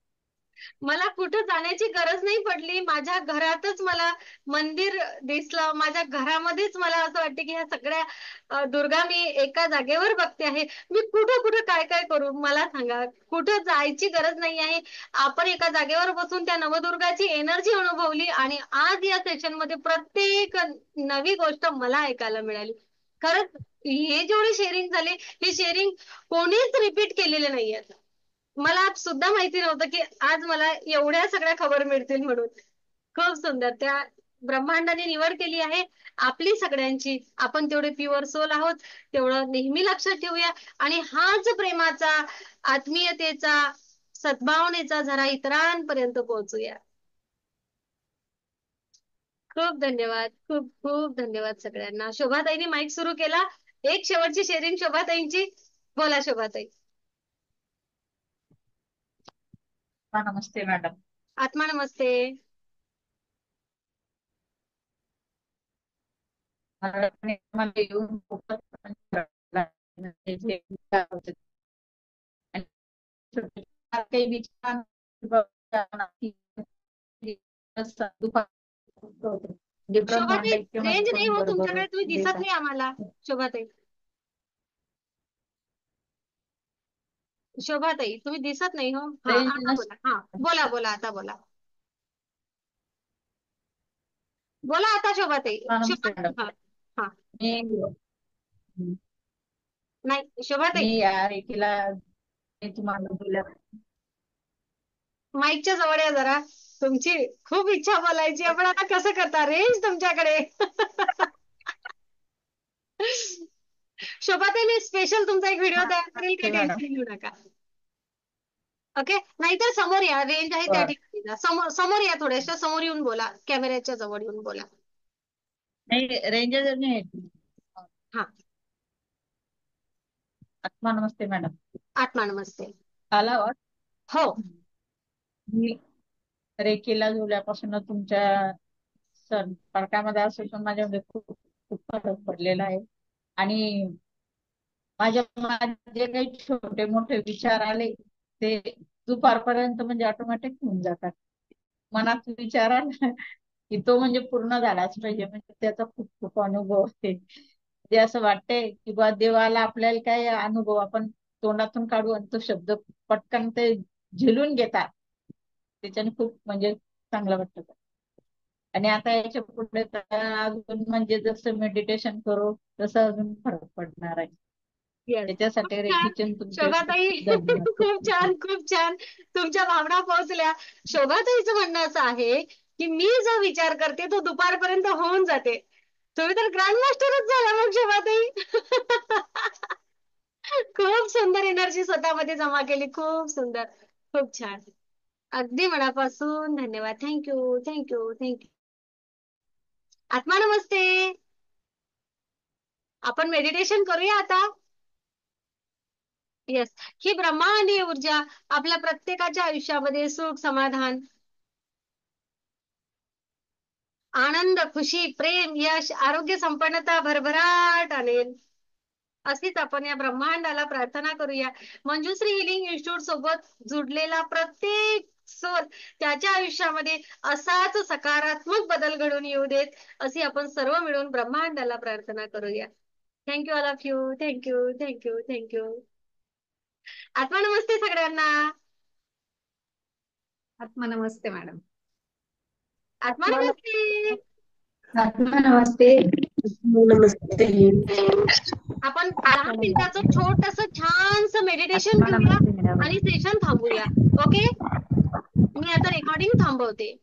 मला कुठं जाण्याची गरज नाही पडली. माझ्या घरातच मला मंदिर दिसलं. माझ्या घरामध्येच मला असं वाटते की ह्या सगळ्या दुर्गा मी एका जागेवर बघते आहे. मी कुठं कुठं काय काय करू मला सांगा. कुठं जायची गरज नाही आहे. आपण एका जागेवर बसून त्या नवदुर्गाची एनर्जी अनुभवली आणि आज या सेशन मध्ये प्रत्येक नवी गोष्ट मला ऐकायला मिळाली. खरंच हे जेवढे शेअरिंग झाले हे शेअरिंग कोणीच रिपीट केलेले नाहीये. मला सुद्धा माहिती नव्हतं की आज मला एवढ्या सगळ्या खबर मिळतील म्हणून. खूप सुंदर. त्या ब्रह्मांडाने निवड केली आहे आपली सगळ्यांची. आपण तेवढे प्युअर सोल आहोत तेवढं नेहमी लक्षात ठेवूया आणि हाच प्रेमाचा, आत्मीयतेचा, सद्भावनेचा झरा इतरांपर्यंत पोहोचूया. खूप धन्यवाद. खूप खूप धन्यवाद सगळ्यांना. शोभाताईंनी माईक सुरू केला. एक शेवटची शेअरिंग शोभाताईंची. बोला शोभाताई.
नमस्ते मॅडम.
आत्मा नमस्ते.
मला येऊन खूपच काही विचार
शोभाताई रेंज नाही हो तुमच्याकडे. तुम्ही दिसत नाही आम्हाला शोभाताई. शोभाताई तुम्ही दिसत नाही हो. हा आता बोला. हा बोला बोला आता बोला. बोला आता शोभाताई. हा हा नाही शोभाताई
तुम्हाला बोला.
माईकच्या जवळ या जरा. तुमची खूप इच्छा बोलायची आपण आता कसं करता. रेंज तुमच्याकडे. शोभाताई मी स्पेशल तुमचा एक व्हिडिओ तयार करेल. काही टेन्शन घेऊ नका. ओके. नाहीतर समोर या. रेंज आहे त्या ठिकाणी जा. समोर या. थोड्याशा समोर येऊन बोला. कॅमेऱ्याच्या जवळ येऊन बोला.
नाही रेंज नाही.
हा
आत्मा नमस्ते मॅडम.
आत्मा नमस्ते.
आला आवाज?
हो.
मी रेकीला जुळल्यापासून तुमच्या संपर्कामध्ये असून माझ्यामध्ये खूप खूप फरक पडलेला आहे आणि माझे काही छोटे मोठे विचार आले ते दुपारपर्यंत म्हणजे ऑटोमॅटिक होऊन जातात. मनात विचार आला की तो म्हणजे पूर्ण झालाच पाहिजे. म्हणजे त्याचा खूप खूप अनुभव आहे. ते असं वाटतंय की बा देवाला आपल्याला काय अनुभव आपण तोंडातून काढू आणि तो शब्द पटकन ते झेलून घेतात. त्याच्याने खूप म्हणजे चांगलं वाटतं. आणि आता याच्या पुढे अजून म्हणजे जसं मेडिटेशन करू तसं अजून फरक पडणार आहे. त्याच्यासाठी रेकीचंद तुमचे
शोभाताई खूप छान खूप छान. तुमच्या भावना पोहोचल्या. शोभाताईचं म्हणणं असं आहे की मी जो विचार करते तो दुपारपर्यंत होऊन जाते. तुम्ही तर ग्रँड मास्टरच झाला मग शोभाताई. खूप सुंदर एनर्जी स्वतःमध्ये जमा केली. खूप सुंदर. खूप छान. अगदी मनापासून धन्यवाद. Thank you thank you thank you. आत्मा नमस्ते. आपण मेडिटेशन करूया आता. येस. ही ब्रह्मांडीय ऊर्जा आपल्या प्रत्येकाच्या आयुष्यामध्ये सुख, समाधान, आनंद, खुशी, प्रेम, यश, आरोग्य, संपन्नता, भरभराट आणेल. अशीच आपण या ब्रह्मांडाला प्रार्थना करूया. मंजुश्री हिलिंग इन्स्टिट्यूट सोबत जुडलेला प्रत्येक सोल त्याच्या आयुष्यामध्ये असाच सकारात्मक बदल घडून येऊ देत. अशी आपण सर्व मिळून ब्रह्मांडाला प्रार्थना करूया. Thank you all of you. Thank you thank you thank you. आत्मा नमस्ते सगळ्यांना.
आत्मा नमस्ते मॅडम.
आत्मा नमस्ते.
आत्मा नमस्ते. नमस्ते.
आपण 10 मिनिटाचं छोटस छानस मेडिटेशन घेऊया आणि सेशन थांबूया. ओके. मी आता रेकॉर्डिंग थांबवते.